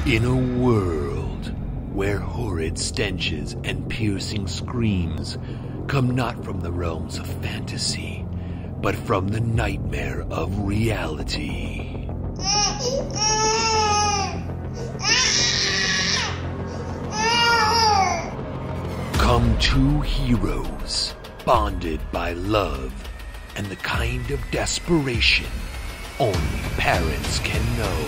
In a world where horrid stenches and piercing screams come not from the realms of fantasy, but from the nightmare of reality. Come two heroes, bonded by love and the kind of desperation only parents can know.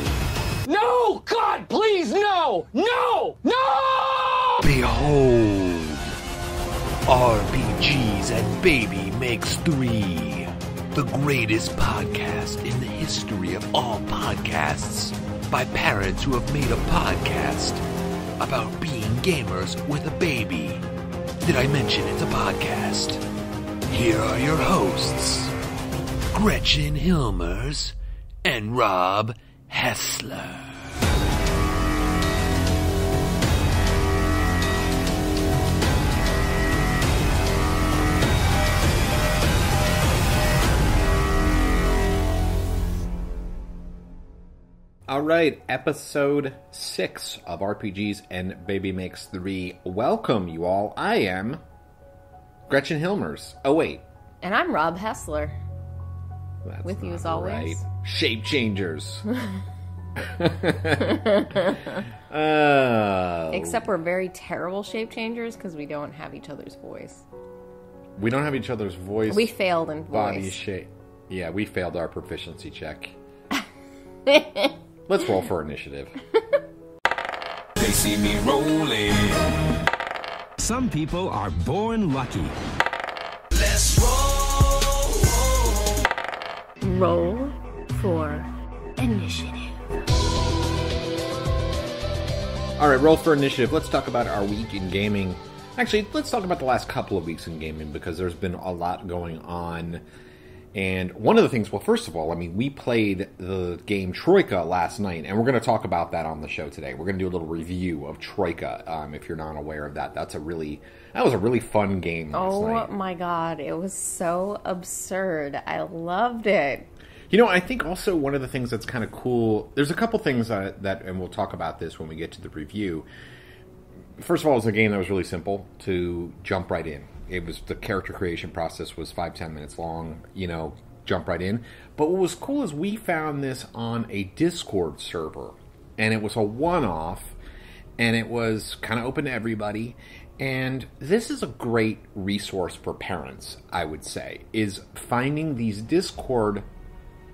No! God, please, no! No! No! Behold, RPGs and Baby Makes 3, the greatest podcast in the history of all podcasts, by parents who have made a podcast about being gamers with a baby. Did I mention it's a podcast? Here are your hosts, Gretchen Hilmers and Rob Hessler. All right, episode 6 of RPGs and Baby Makes 3. Welcome, you all. I am Gretchen Hilmers. Oh, wait. And I'm Rob Hessler. That's with you as not always. Right. Shape changers. Except we're very terrible shape changers because we don't have each other's voice. We don't have each other's voice. We failed in body voice. shape. Yeah, we failed our proficiency check. Let's roll for initiative. They see me rolling. Some people are born lucky. Let's roll. Roll for initiative. All right, roll for initiative. Let's talk about our week in gaming. Actually, let's talk about the last couple of weeks in gaming because there's been a lot going on. And one of the things, well, first of all, I mean, we played the game Troika last night, and we're going to talk about that on the show today. We're going to do a little review of Troika, if you're not aware of that. That was a really fun game last night. Oh my god, it was so absurd. I loved it. You know, I think also one of the things that's kind of cool, there's a couple things that, and we'll talk about this when we get to the review. First of all, it was a game that was really simple to jump right in. It was, the character creation process was 5-10 minutes long, you know, jump right in. But what was cool is we found this on a Discord server, and it was a one-off, and it was kind of open to everybody. And this is a great resource for parents, I would say, is finding these Discord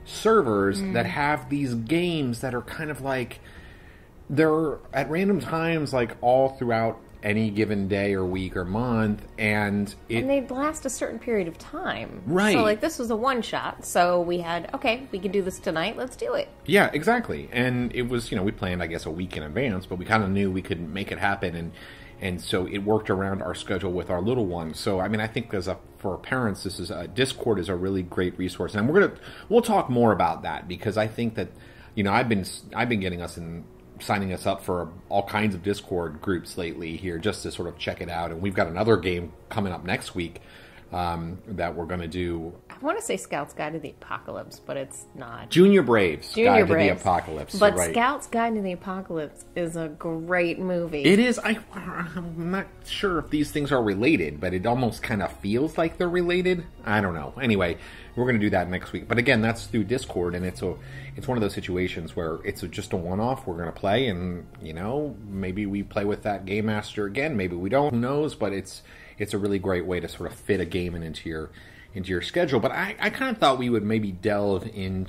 servers that have these games that are kind of like, they're at random times, like all throughout any given day or week or month, and they last a certain period of time. Right. So, like, this was a one-shot, so we had, okay, we can do this tonight, let's do it. Yeah, exactly. And it was, you know, we planned, I guess, a week in advance, but we kind of knew we could make it happen, and so it worked around our schedule with our little one. So, I mean, I think for parents, this is Discord is a really great resource, and we'll talk more about that, because I think that, you know, I've been getting us in, signing us up for all kinds of Discord groups lately here just to sort of check it out. And we've got another game coming up next week that we're going to do. I want to say Scout's Guide to the Apocalypse, but it's not. Junior Braves Guide to the Braves. Apocalypse. But right. Scout's Guide to the Apocalypse is a great movie. It is. I'm not sure if these things are related, but it almost kind of feels like they're related. I don't know. Anyway, we're going to do that next week. But again, that's through Discord, and it's one of those situations where it's just a one-off. We're going to play, and, you know, maybe we play with that Game Master again. Maybe we don't. Who knows? But it's a really great way to sort of fit a game into your schedule. But I kind of thought we would maybe delve in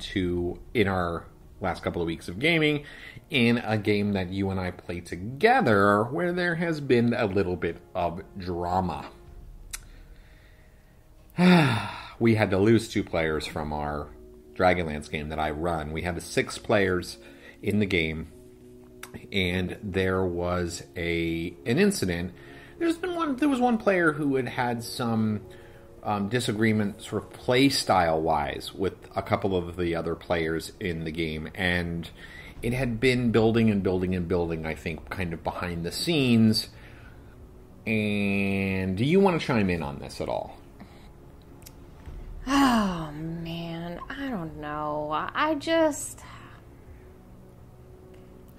our last couple of weeks of gaming in a game that you and I play together where there has been a little bit of drama. We had to lose 2 players from our Dragonlance game that I run. We had 6 players in the game, and there was an incident. There was one player who had some disagreement, sort of play style wise, with a couple of the other players in the game, and it had been building and building and building, I think, kind of behind the scenes. And do you want to chime in on this at all? Oh, man. I don't know.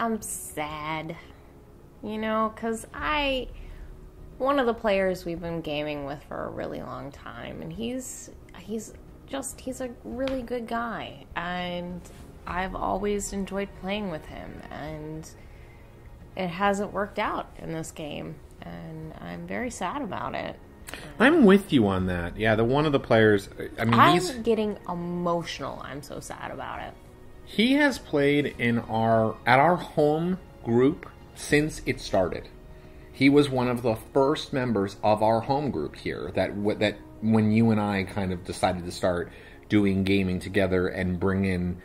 I'm sad, you know, because one of the players we've been gaming with for a really long time, and he's a really good guy, and I've always enjoyed playing with him, and it hasn't worked out in this game, and I'm very sad about it. I'm with you on that. Yeah, one of the players, I mean, I'm getting emotional. I'm so sad about it. He has played at our home group since it started. He was one of the first members of our home group here that when you and I kind of decided to start doing gaming together and bring in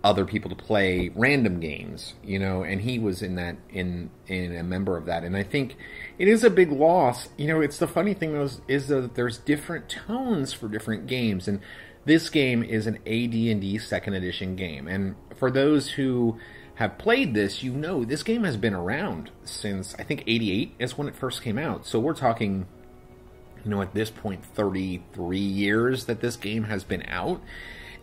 other people to play random games, you know, and he was in a member of that. And I think it is a big loss. You know, it's the funny thing is that there's different tones for different games, and this game is an AD&D 2nd edition game. And for those who have played this, you know this game has been around since, I think, 88 is when it first came out. So we're talking, you know, at this point, 33 years that this game has been out.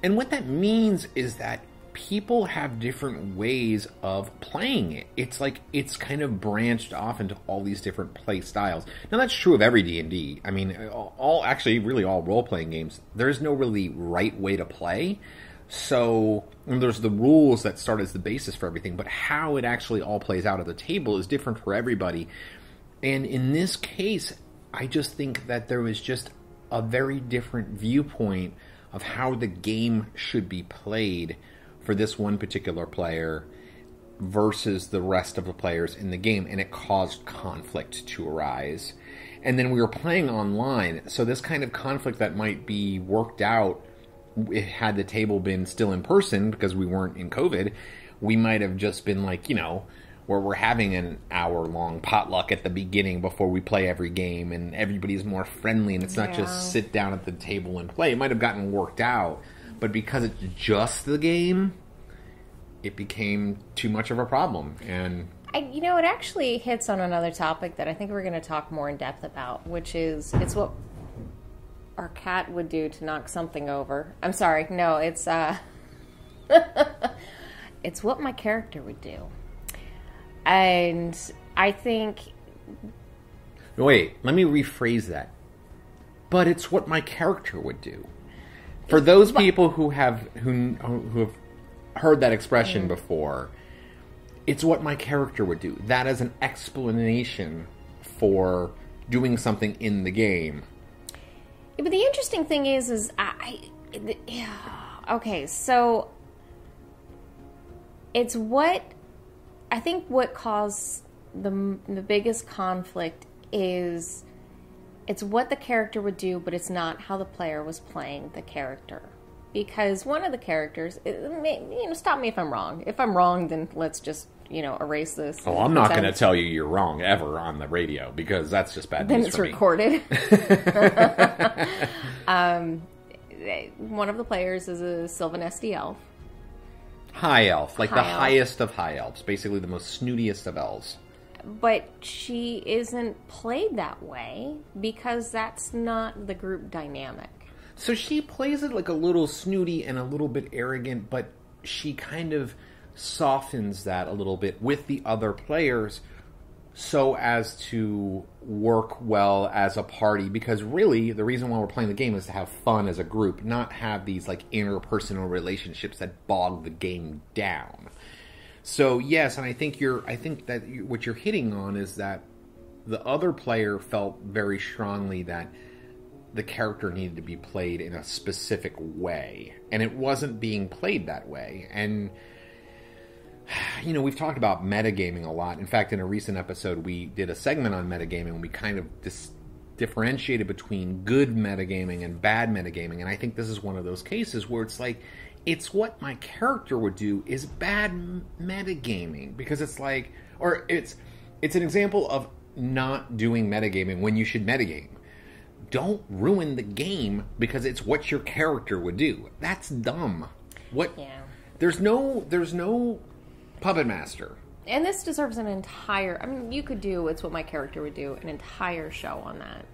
And what that means is that people have different ways of playing it. It's like it's kind of branched off into all these different play styles. Now that's true of every D&D. I mean, all role-playing games. There's no really right way to play. So there's the rules that start as the basis for everything, but how it actually all plays out at the table is different for everybody. And in this case, I just think that there was just a very different viewpoint of how the game should be played for this one particular player versus the rest of the players in the game, and it caused conflict to arise. And then we were playing online, so this kind of conflict that might be worked out had the table been still in person, because we weren't in COVID, we might have just been like, you know, where we're having an hour-long potluck at the beginning before we play every game, and everybody's more friendly, and it's not just sit down at the table and play. It might have gotten worked out, but because it's just the game, it became too much of a problem. And you know, it actually hits on another topic that I think we're going to talk more in depth about, which is it's what our cat would do to knock something over. I'm sorry, no, it's it's what my character would do. And I think... Wait, let me rephrase that. But it's what my character would do. For those people who have heard that expression before, it's what my character would do. That is an explanation for doing something in the game. But the interesting thing is okay, so it's what I think what caused the biggest conflict is it's what the character would do, but it's not how the player was playing the character. Because one of the characters, stop me if I'm wrong. If I'm wrong, then let's just, erase this. Oh, I'm not going to tell you you're wrong ever on the radio, because that's just bad news for me. Then it's recorded. One of the players is a Sylvanesty elf. High elf, like High the elf. highest of high elves, basically the most snootiest of elves. But she isn't played that way because that's not the group dynamic. So she plays it like a little snooty and a little bit arrogant, but she kind of softens that a little bit with the other players so as to work well as a party, because really the reason why we're playing the game is to have fun as a group, not have these like interpersonal relationships that bog the game down. So yes, and I think what you're hitting on is that the other player felt very strongly that the character needed to be played in a specific way, and it wasn't being played that way. And we've talked about metagaming a lot. In fact, in a recent episode, we did a segment on metagaming, and we kind of differentiated between good metagaming and bad metagaming. And I think this is one of those cases where it's like, it's what my character would do is bad metagaming, because it's like, or it's an example of not doing metagaming when you should metagame. Don't ruin the game because it's what your character would do. That's dumb. Yeah. There's no puppet master. And this deserves an entire... I mean, you could do It's What My Character Would Do, an entire show on that.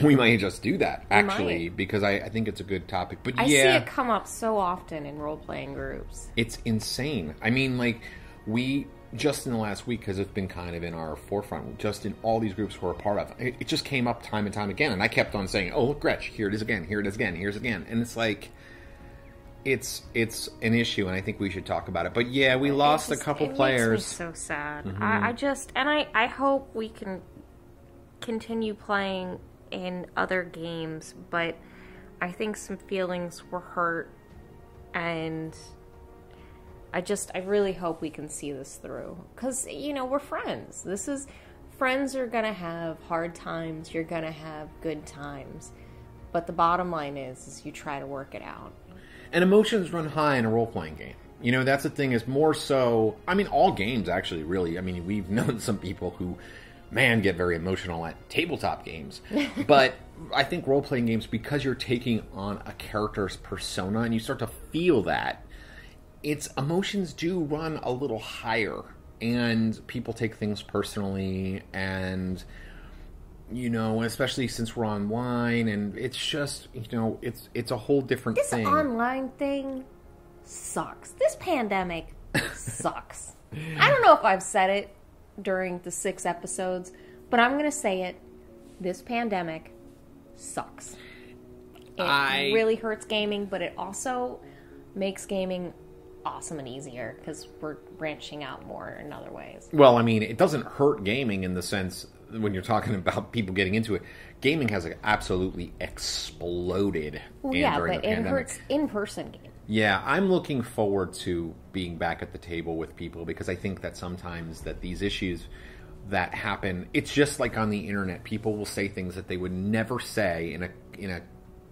We might just do that, actually, might. because I think it's a good topic. But I see it come up so often in role-playing groups. It's insane. I mean, like, we just in the last week, because it's been kind of in our forefront, just in all these groups we're a part of, it just came up time and time again, and I kept on saying, oh, look, Gretch, here it is again, here it is again, here's again, and it's like, it's an issue, and I think we should talk about it. But yeah, we lost a couple players. Makes me so sad. Mm-hmm. I hope we can continue playing in other games, but I think some feelings were hurt, and I really hope we can see this through. Because, we're friends. Friends are going to have hard times, you're going to have good times. But the bottom line is you try to work it out. And emotions run high in a role-playing game. That's the thing, is more so... all games, actually, really. We've known some people who, get very emotional at tabletop games. But I think role-playing games, because you're taking on a character's persona, and you start to feel that, its emotions do run a little higher. And people take things personally, and... especially since we're online, and it's just, it's a whole different thing. This online thing sucks. This pandemic sucks. I don't know if I've said it during the 6 episodes, but I'm going to say it. This pandemic sucks. It really hurts gaming, but it also makes gaming awesome and easier because we're branching out more in other ways. Well, it doesn't hurt gaming in the sense... when you're talking about people getting into it, gaming has absolutely exploded during the pandemic. It hurts in-person games. Yeah, I'm looking forward to being back at the table with people, because I think that sometimes that these issues that happen, it's just like on the internet. People will say things that they would never say in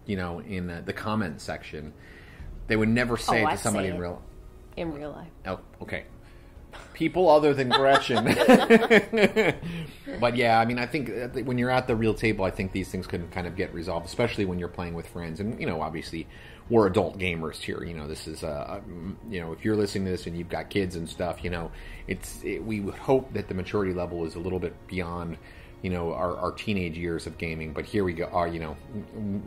the comment section. They would never say it to somebody in real life. Oh, okay. People other than Gretchen. But yeah, I think when you're at the real table, I think these things can kind of get resolved, especially when you're playing with friends. And, obviously, we're adult gamers here. This is, if you're listening to this and you've got kids and stuff, we would hope that the maturity level is a little bit beyond, our teenage years of gaming. But here we go,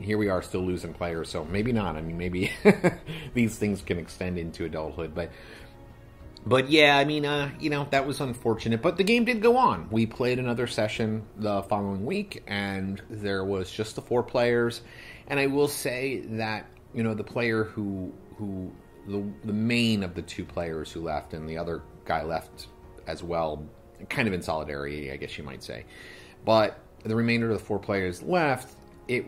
here we are still losing players. So maybe not. Maybe these things can extend into adulthood. But yeah, that was unfortunate. But the game did go on. We played another session the following week, and there was just the 4 players. And I will say that, the player the main of the 2 players who left, and the other guy left as well, kind of in solidarity, I guess you might say. But the remainder of the 4 players left. It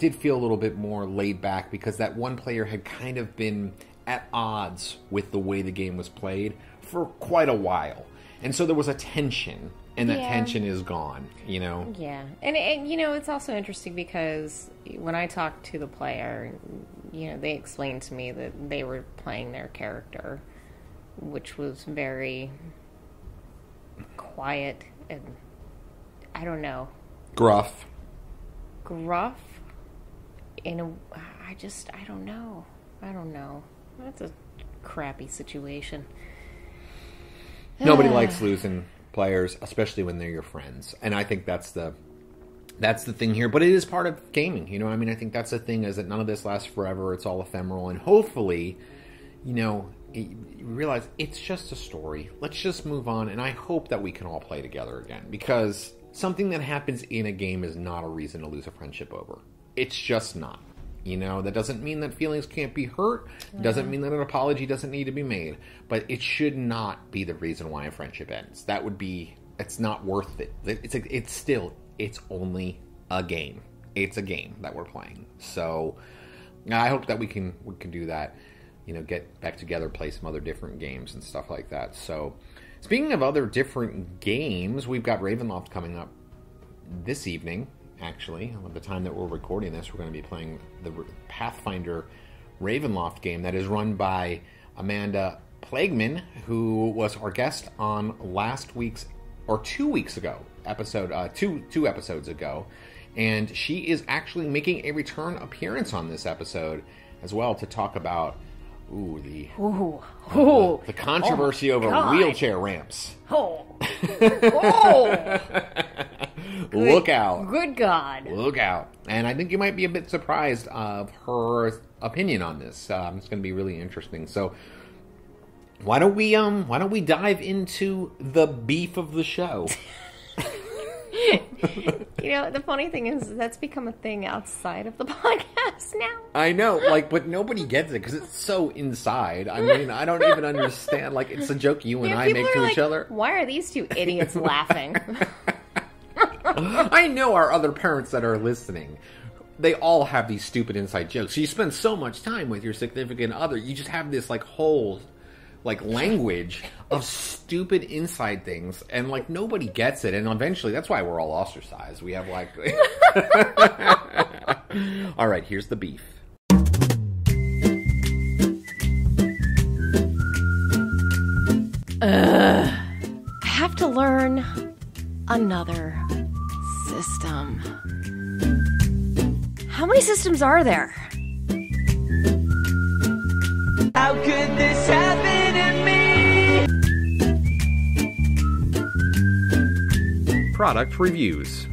did feel a little bit more laid back, because that one player had kind of been at odds with the way the game was played for quite a while. And so there was a tension, and that tension is gone, Yeah. And it's also interesting because when I talked to the player, they explained to me that they were playing their character, which was very quiet and, I don't know. Gruff. I don't know. That's a crappy situation. Nobody likes losing players, especially when they're your friends. And I think that's the thing here. But it is part of gaming, I think that's the thing, is that none of this lasts forever. It's all ephemeral. And hopefully, you realize it's just a story. Let's just move on. And I hope that we can all play together again. Because something that happens in a game is not a reason to lose a friendship over. It's just not. That doesn't mean that feelings can't be hurt. It doesn't mean that an apology doesn't need to be made. But it should not be the reason why a friendship ends. It's not worth it. It's only a game. It's a game that we're playing. So I hope that we can do that. Get back together, play some other different games and stuff like that. So speaking of other different games, we've got Ravenloft coming up this evening. Actually, at the time that we're recording this, we're going to be playing the Pathfinder Ravenloft game that is run by Amanda Plageman, who was our guest on last week's, or 2 weeks ago, two episodes ago. And she is actually making a return appearance on this episode as well to talk about the controversy over wheelchair ramps. Look out. Good God. Look out. And I think you might be a bit surprised of her opinion on this. It's going to be really interesting. So why don't we dive into the beef of the show? You know, the funny thing is that's become a thing outside of the podcast now. I know, but nobody gets it because it's so inside. I mean, I don't even understand. Like, it's a joke you and I make to each other. Why are these two idiots laughing? I know our other parents that are listening. They all have these stupid inside jokes. You spend so much time with your significant other. You just have this, whole... language of stupid inside things, and nobody gets it, and eventually that's why we're all ostracized. We have all right, here's the beef. I have to learn another system. How many systems are there? How could this happen to me? Product reviews.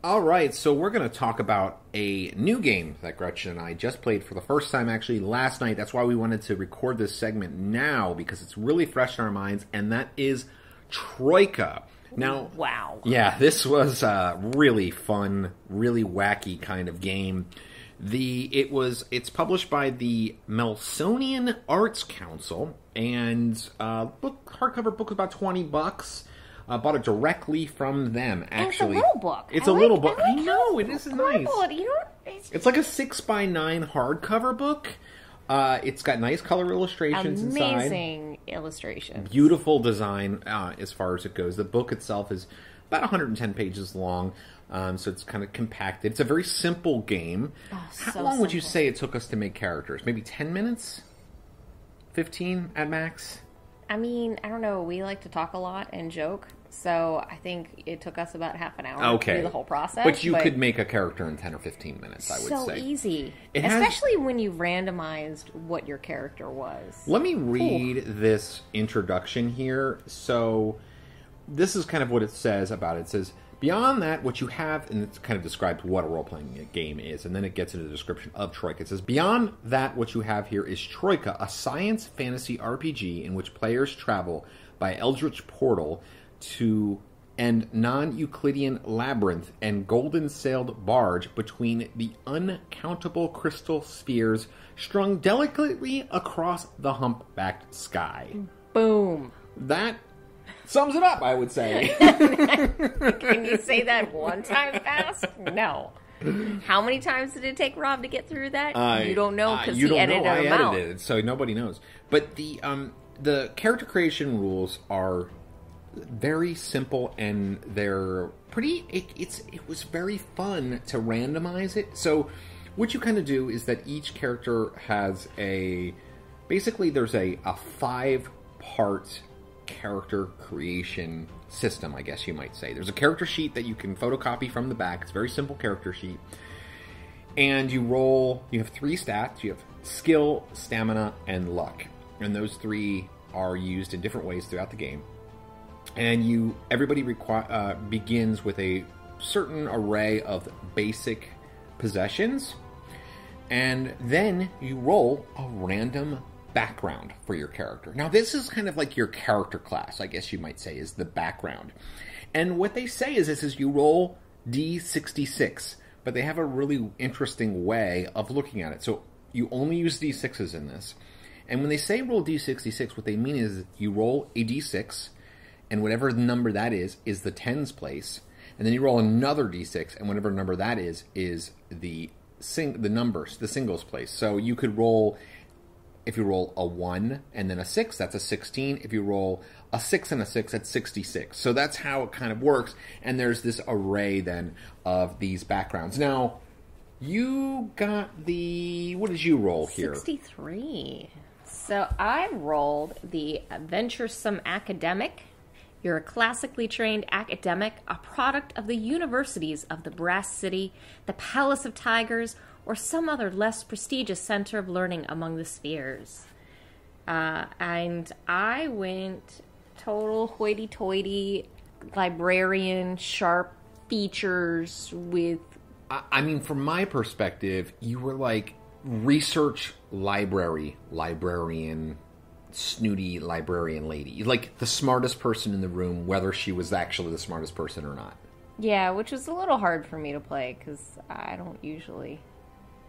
Alright, so we're going to talk about a new game that Gretchen and I just played for the first time actually last night. That's why we wanted to record this segment now, because it's really fresh in our minds, and that is Troika. Now, wow. Yeah, this was a really fun, really wacky kind of game. It's published by the Melsonian Arts Council, and hardcover book was about $20. Bought it directly from them. Actually, and it's a little book. It's a little book. I know, it is nice. It's like a 6x9 hardcover book. It's got nice color illustrations inside. Amazing illustrations. Beautiful design as far as it goes. The book itself is about 110 pages long. So it's kind of compacted. It's a very simple game. How long would you say it took us to make characters? Maybe 10 minutes? 15 at max? I mean, I don't know. We like to talk a lot and joke. So I think it took us about half an hour to do the whole process. But you could make a character in 10 or 15 minutes, I would say. So easy. Especially when you randomized what your character was. Let me read this introduction here. So this is kind of what it says about it. It says, beyond that, what you have, and it kind of describes what a role-playing game is, and then it gets into the description of Troika. It says, beyond that, what you have here is Troika, a science fantasy RPG in which players travel by eldritch portal to an non-Euclidean labyrinth and golden-sailed barge between the uncountable crystal spheres strung delicately across the humpbacked sky. Boom. That sums it up, I would say. Can you say that one time fast? No. How many times did it take Rob to get through that? You don't know because he edited them out. Edited it, so nobody knows. But the character creation rules are very simple, and they're pretty. It was very fun to randomize it. So what you kind of do is that each character has basically there's a 5-part character creation system, I guess you might say. There's a character sheet that you can photocopy from the back. It's a very simple character sheet. And you have 3 stats. You have skill, stamina, and luck. And those 3 are used in different ways throughout the game. And everybody begins with a certain array of basic possessions. And then you roll a random background for your character. Now, this is kind of like your character class, I guess you might say, is the background. And what they say is you roll D66, but they have a really interesting way of looking at it. So you only use D6s in this. And when they say roll D66, what they mean is you roll a D6, and whatever number that is the tens place, and then you roll another D6, and whatever number that is the singles place. So you could roll, if you roll a 1 and then a 6, that's a 16. If you roll a 6 and a 6, that's 66. So that's how it kind of works, and there's this array then of these backgrounds. Now, you got what did you roll here? 63. So I rolled the Adventuresome Academic. You're a classically trained academic, a product of the universities of the Brass City, the Palace of Tigers, or some other less prestigious center of learning among the spheres. And I went total hoity-toity, librarian, sharp features with... I mean, from my perspective, you were like research librarian, snooty librarian lady. Like, the smartest person in the room, whether she was actually the smartest person or not. Yeah, which was a little hard for me to play, because I don't usually...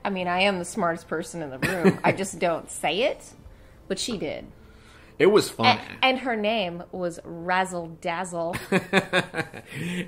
I mean, I am the smartest person in the room. I just don't say it, but she did. It was fun. And her name was Razzle Dazzle.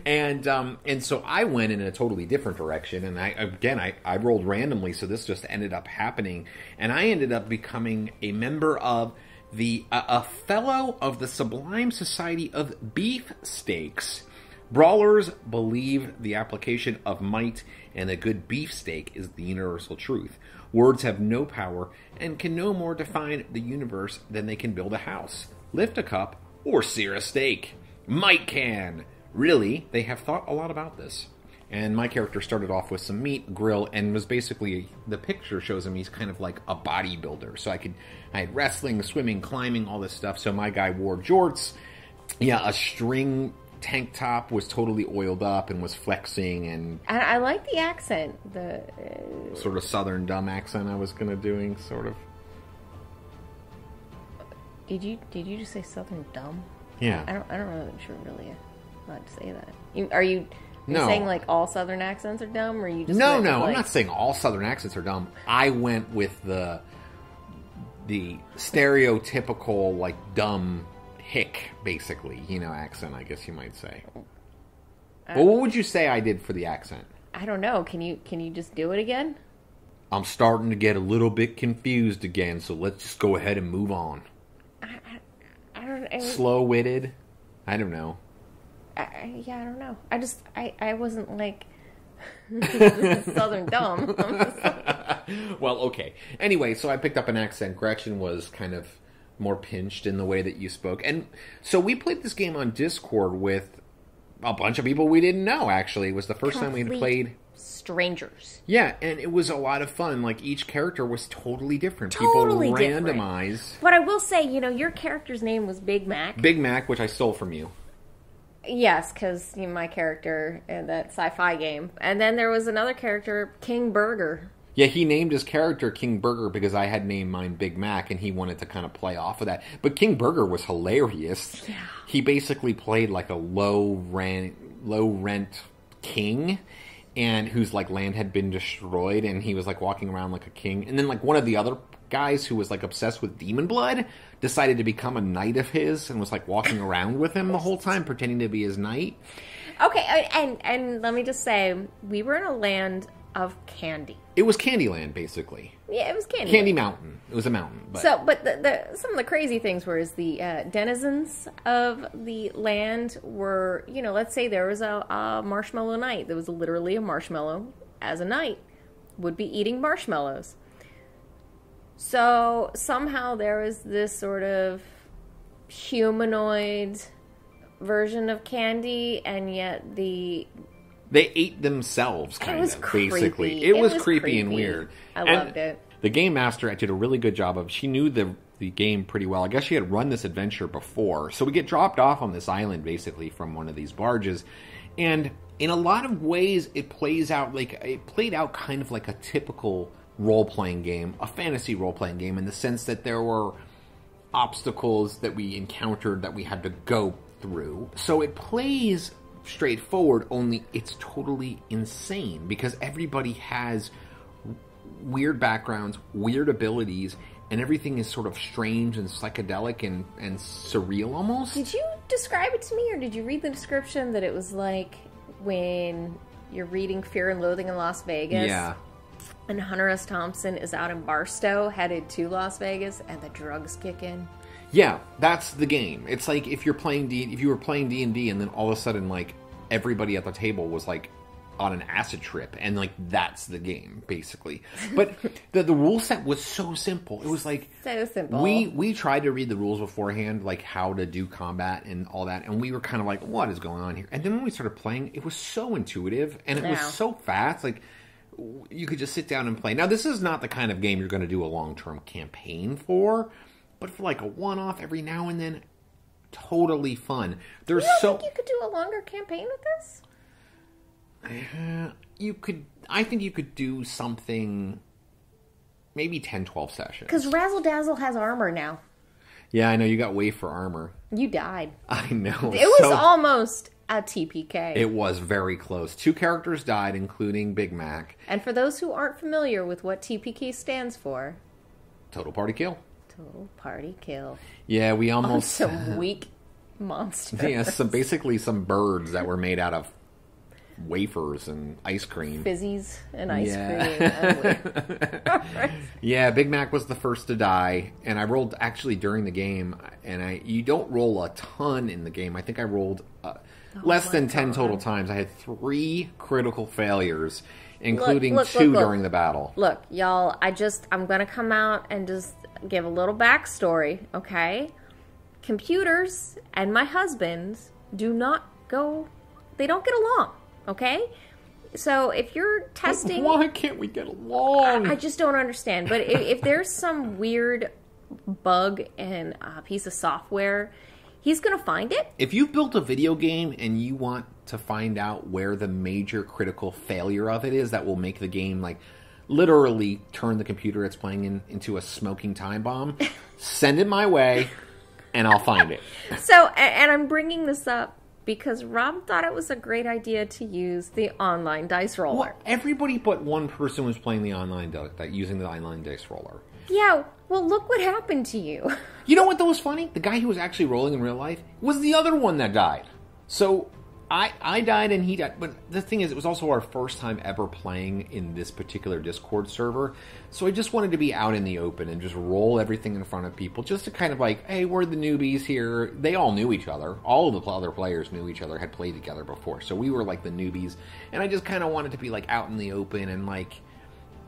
And so I went in a totally different direction, and I rolled randomly, so this just ended up happening, and I ended up becoming a member of a fellow of the Sublime Society of Beefsteaks. Brawlers believe the application of might and a good beefsteak is the universal truth. Words have no power and can no more define the universe than they can build a house, lift a cup, or sear a steak. Might can. Really, they have thought a lot about this. And my character started off with some meat, grill, and was basically, the picture shows him, he's kind of like a bodybuilder. So I had wrestling, swimming, climbing, all this stuff. So my guy wore jorts. Yeah, a string tank top, was totally oiled up and was flexing, and I like the accent, the sort of southern dumb accent I was gonna doing, sort of. Did you just say southern dumb? Yeah. I don't know that you're really allowed to say that. Are you No. saying like all southern accents are dumb, or you just No, went with, I'm like... not saying all southern accents are dumb. I went with the stereotypical, like, dumb hick, basically, accent, I guess you might say. Well, what would you say I did for the accent? I don't know. Can you just do it again? I'm starting to get a little bit confused again, so let's just go ahead and move on. I don't know. Slow-witted? I don't know. I don't know. I wasn't like southern dumb. Well, okay. Anyway, so I picked up an accent. Gretchen was kind of more pinched in the way that you spoke. And so we played this game on Discord with a bunch of people we didn't know, actually. It was the first time we had played... strangers. Yeah, and it was a lot of fun. Like, each character was totally different. Totally People different. randomized. But I will say, your character's name was Big Mac. Big Mac, which I stole from you. Yes, because my character in that sci-fi game. And then there was another character, King Burger. Yeah, he named his character King Burger because I had named mine Big Mac, and he wanted to kind of play off of that. But King Burger was hilarious. Yeah. He basically played like a low rent king, and whose like land had been destroyed, and he was like walking around like a king. And then like one of the other guys who was like obsessed with demon blood decided to become a knight of his and was like walking around with him the whole time, pretending to be his knight. Okay, and let me just say, we were in a land of candy. It was Candyland, basically. Yeah, it was candy. Candy Mountain. It was a mountain. But. So, but some of the crazy things were the denizens of the land were, let's say there was a marshmallow knight. There was literally a marshmallow as a knight would be eating marshmallows. So somehow there was this sort of humanoid version of candy, and yet they ate themselves, kind of, basically. Creepy. It was creepy and weird. I loved it. The game master did a really good job of, she knew the game pretty well. I guess she had run this adventure before. So we get dropped off on this island, basically, from one of these barges. And in a lot of ways, it played out kind of like a typical role-playing game, a fantasy role-playing game, in the sense that there were obstacles that we encountered that we had to go through. So it plays straightforward, only it's totally insane because everybody has weird backgrounds, weird abilities, and everything is sort of strange and psychedelic and surreal almost. Did you describe it to me, or did you read the description that it was like when you're reading Fear and Loathing in Las Vegas? Yeah. And Hunter S. Thompson is out in Barstow, headed to Las Vegas, and the drugs kick in. Yeah, that's the game. It's like if you were playing D&D, and then all of a sudden, like, everybody at the table was like on an acid trip, and like that's the game basically. But the rule set was so simple. It was like so simple. We tried to read the rules beforehand, like how to do combat and all that, and we were kind of like, what is going on here? And then when we started playing, it was so intuitive and it was so fast. Like, you could just sit down and play. Now, this is not the kind of game you're going to do a long-term campaign for, but for like a one-off every now and then, totally fun. Think you could do a longer campaign with this? You could. I think you could do something maybe 10, 12 sessions. Because Razzle Dazzle has armor now. Yeah, I know. You got way for armor. You died. I know. It was almost a TPK. It was very close. 2 characters died, including Big Mac. And for those who aren't familiar with what TPK stands for... Total party kill. Total party kill. Yeah, we almost... Some weak monsters. Yeah, basically some birds that were made out of wafers and ice cream. Fizzies and ice cream. Yeah, Big Mac was the first to die, and I rolled actually during the game, and you don't roll a ton in the game. I think I rolled less than 10 total times. I had 3 critical failures, including 2 during the battle. Look, y'all, I'm going to come out and just give a little backstory, okay? Computers and my husband they don't get along. Okay? So if you're testing... Why can't we get along? I just don't understand. But if there's some weird bug in a piece of software, he's going to find it. If you've built a video game and you want to find out where the major critical failure of it is that will make the game, like, literally turn the computer it's playing into a smoking time bomb, send it my way, and I'll find it. So, and I'm bringing this up because Rob thought it was a great idea to use the online dice roller. Well, everybody but one person was playing the using the online dice roller. Yeah, well, look what happened to you. You know what, though, was funny? The guy who was actually rolling in real life was the other one that died. So, I died and he died. But the thing is, it was also our first time ever playing in this particular Discord server. So I just wanted to be out in the open and just roll everything in front of people. Just to kind of like, hey, we're the newbies here. They all knew each other. All of the other players knew each other, had played together before. So we were like the newbies. And I just kind of wanted to be like out in the open and like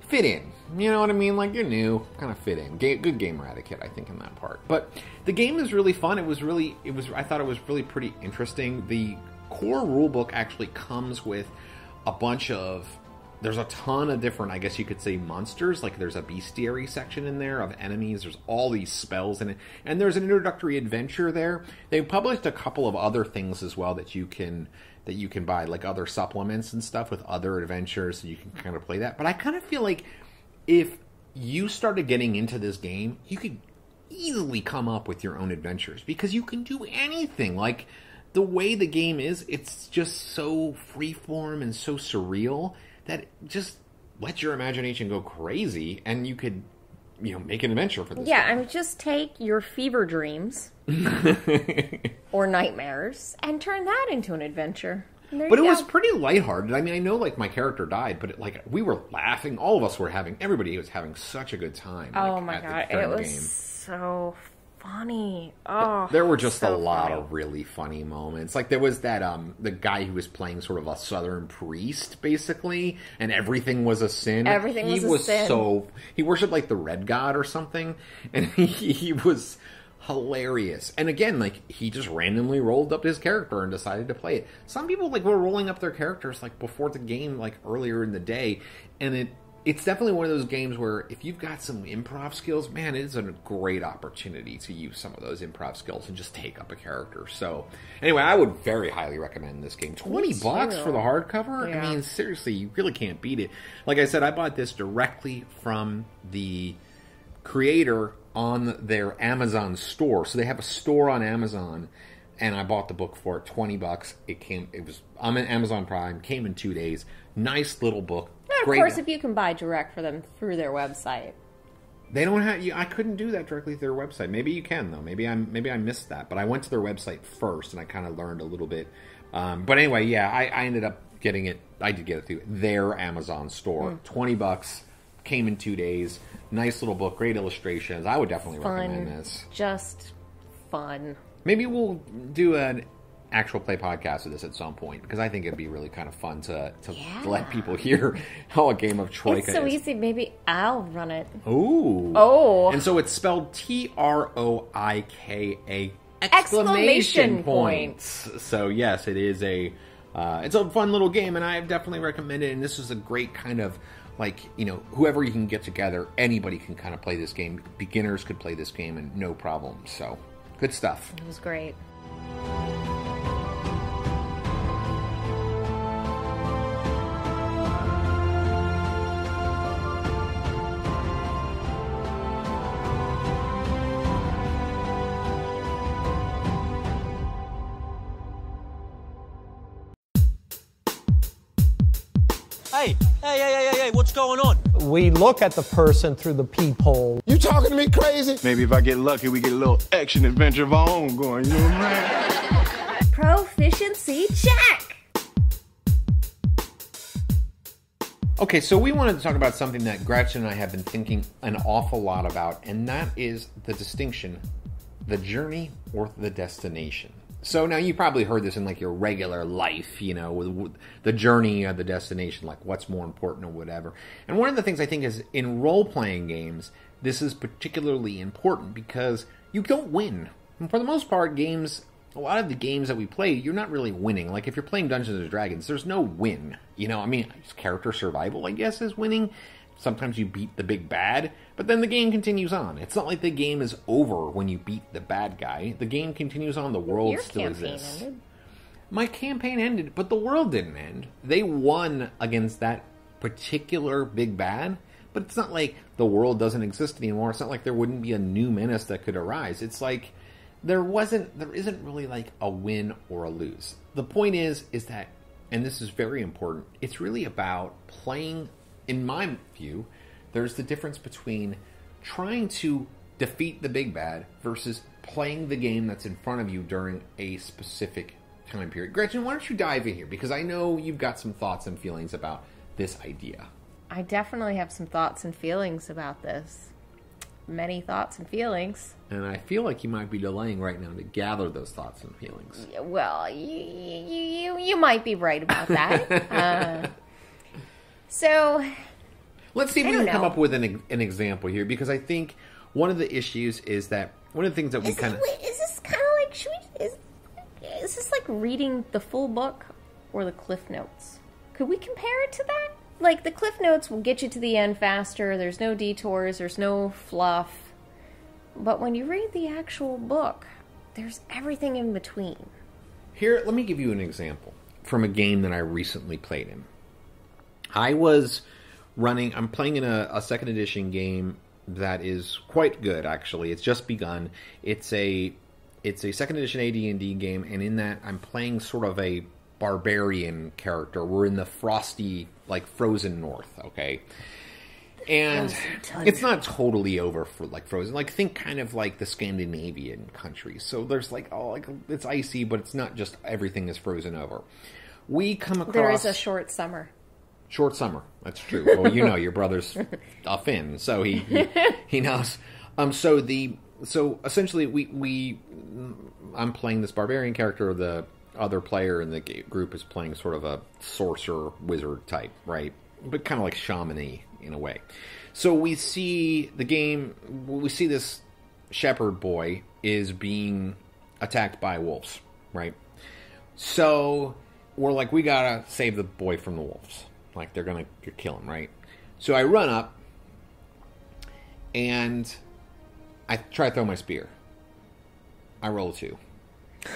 fit in. You know what I mean? Like, you're new, kind of fit in. Good gamer etiquette, I think, in that part. But the game is really fun. I thought it was really pretty interesting. The core rulebook actually comes with a bunch of... There's a ton of different, I guess you could say, monsters. Like, there's a bestiary section in there of enemies. There's all these spells in it. And there's an introductory adventure there. They published a couple of other things as well that you can buy, like other supplements and stuff with other adventures, so you can kind of play that. But I kind of feel like if you started getting into this game, you could easily come up with your own adventures, because you can do anything. Like, the way the game is, it's just so freeform and so surreal that it just lets your imagination go crazy, and you could, make an adventure for this game. I mean, just take your fever dreams or nightmares and turn that into an adventure. But it was pretty lighthearted. I mean, I know, like, my character died, but, we were laughing. All of us were everybody was having such a good time. Oh, my God. It was so funny. Oh, there were just a lot of really funny moments. Like, there was that the guy who was playing sort of a southern priest, basically, and everything was a sin. Everything was a sin. He worshipped like the red god or something, and he was hilarious. And again, like, he just randomly rolled up his character and decided to play it. Some people were rolling up their characters like before the game, like earlier in the day, and it's definitely one of those games where if you've got some improv skills, man, it is a great opportunity to use some of those improv skills and just take up a character. So, anyway, I would very highly recommend this game. $20 for the hardcover? Yeah. I mean, seriously, you really can't beat it. Like I said, I bought this directly from the creator on their Amazon store. So they have a store on Amazon, and I bought the book for it, $20. It was on Amazon Prime, came in 2 days. Nice little book. Of course, if you can buy direct for them through their website. They don't have. I couldn't do that directly through their website. Maybe you can, though. Maybe I missed that. But I went to their website first, and I kind of learned a little bit. But anyway, yeah, I ended up getting it. I did get it through their Amazon store. $20, came in 2 days. Nice little book, great illustrations. I would definitely recommend this. Just fun. Maybe we'll do an actual play podcast of this at some point, because I think it'd be really kind of fun to let people hear how a game of Troika is. It's so easy. Maybe I'll run it. Ooh. Oh. And so it's spelled Troika! Exclamation points. So yes, it is it's a fun little game, and I definitely recommend it. And this is a great kind of, like, whoever you can get together, anybody can kind of play this game. Beginners could play this game and no problem. So, good stuff. It was great. Hey, what's going on? We look at the person through the peephole. You talking to me crazy? Maybe if I get lucky, we get a little action adventure of our own going, you know what I'm saying? Proficiency check! Okay, so we wanted to talk about something that Gretchen and I have been thinking an awful lot about, and that is the distinction, the journey or the destination. So now you probably heard this in like your regular life, you know, with the journey or the destination, like what's more important or whatever. And one of the things I think is in role-playing games, this is particularly important because you don't win. And for the most part, games, a lot of the games that we play, you're not really winning. Like if you're playing Dungeons & Dragons, there's no win. You know, I mean, character survival, I guess, is winning. Sometimes you beat the big bad, but then the game continues on. It's not like the game is over when you beat the bad guy. The game continues on. The world still exists. Ended. My campaign ended, but the world didn't end. They won against that particular big bad, but it's not like the world doesn't exist anymore. It's not like there wouldn't be a new menace that could arise. It's like there isn't really like a win or a lose. The point is that, and this is very important, it's really about playing. In my view, there's the difference between trying to defeat the big bad versus playing the game that's in front of you during a specific time period. Gretchen, why don't you dive in here? Because I know you've got some thoughts and feelings about this idea. I definitely have some thoughts and feelings about this. Many thoughts and feelings. And I feel like you might be delaying right now to gather those thoughts and feelings. Well, you might be right about that. So, let's see if we can come up with an example here, because I think one of the issues is that one of the things that we kind of... Is this kind of like, is this like reading the full book or the Cliff Notes? Could we compare it to that? Like, the Cliff Notes will get you to the end faster, there's no detours, there's no fluff. But when you read the actual book, there's everything in between. Here, let me give you an example from a game that I recently played in. I'm playing in a second edition game that is quite good, actually. It's just begun. It's a second edition AD&D game, and in that I'm playing sort of a barbarian character. We're in the frosty, like, frozen north, okay? And it's not totally over for, like, frozen. Like, think kind of like the Scandinavian countries. So there's, like, it's icy, but it's not just everything is frozen over. We come across... There is a short summer. Short summer. That's true. Well, you know, your brother's a Finn, so he knows. So essentially, I'm playing this barbarian character. The other player in the group is playing sort of a sorcerer wizard type, right? But kind of like shaman-y in a way. So we see this shepherd boy is being attacked by wolves, right? So we're like, we gotta save the boy from the wolves. Like, they're going to kill him, right? So I run up, and I try to throw my spear. I roll a 2.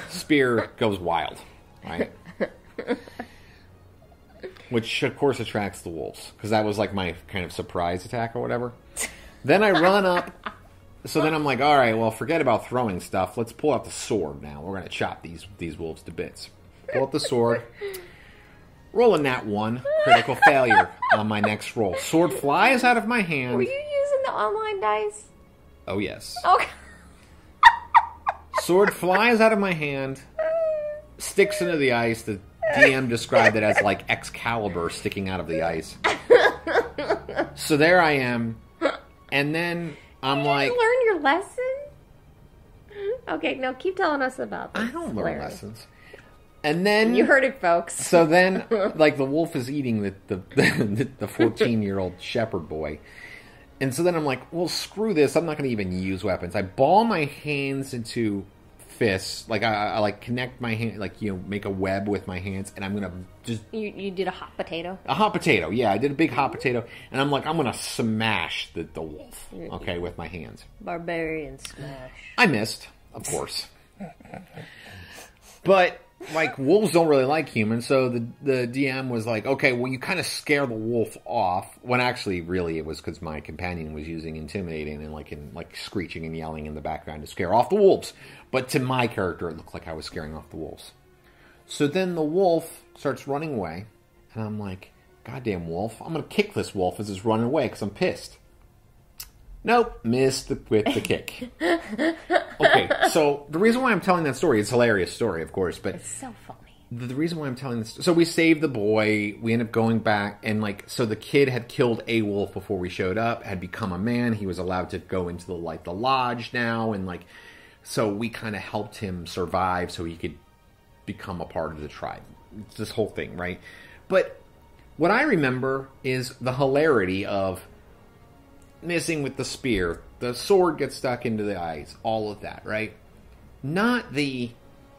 Spear goes wild, right? Which, of course, attracts the wolves, because that was, like, my kind of surprise attack or whatever. Then I run up, so then I'm like, all right, well, forget about throwing stuff. Let's pull out the sword now. We're going to chop these wolves to bits. Pull out the sword. Roll a nat 1, critical failure on my next roll. Sword flies out of my hand. Were you using the online dice? Oh, yes. Okay. Sword flies out of my hand, sticks into the ice. The DM described it as like Excalibur sticking out of the ice. So there I am, and then I'm like... Did you learn your lesson? Okay, no, keep telling us about this. I don't learn lessons. And then... You heard it, folks. So then, like, the wolf is eating the 14-year-old shepherd boy. And so then I'm like, well, screw this. I'm not going to even use weapons. I ball my hands into fists. Like, I like, connect my hand, like, you know, make a web with my hands. And I'm going to just... You did a hot potato? A hot potato, yeah. I did a big hot potato. And I'm like, I'm going to smash the wolf, okay, with my hands. Barbarian smash. I missed, of course. But... like, wolves don't really like humans, so the DM was like, okay, well, you kind of scare the wolf off, when actually, really, it was because my companion was using intimidating and, like, screeching and yelling in the background to scare off the wolves. But to my character, it looked like I was scaring off the wolves. So then the wolf starts running away, and I'm like, Goddamn wolf. I'm going to kick this wolf as it's running away because I'm pissed. Nope, missed with the kick. Okay, so the reason why I'm telling that story, it's a hilarious story, of course, but... It's so funny. The reason why I'm telling this... So we saved the boy, we end up going back, and like, so the kid had killed a wolf before we showed up, had become a man, he was allowed to go into the lodge now, and like, so we kind of helped him survive so he could become a part of the tribe. It's this whole thing, right? But what I remember is the hilarity of missing with the spear, the sword gets stuck into the eyes, all of that, right? Not the,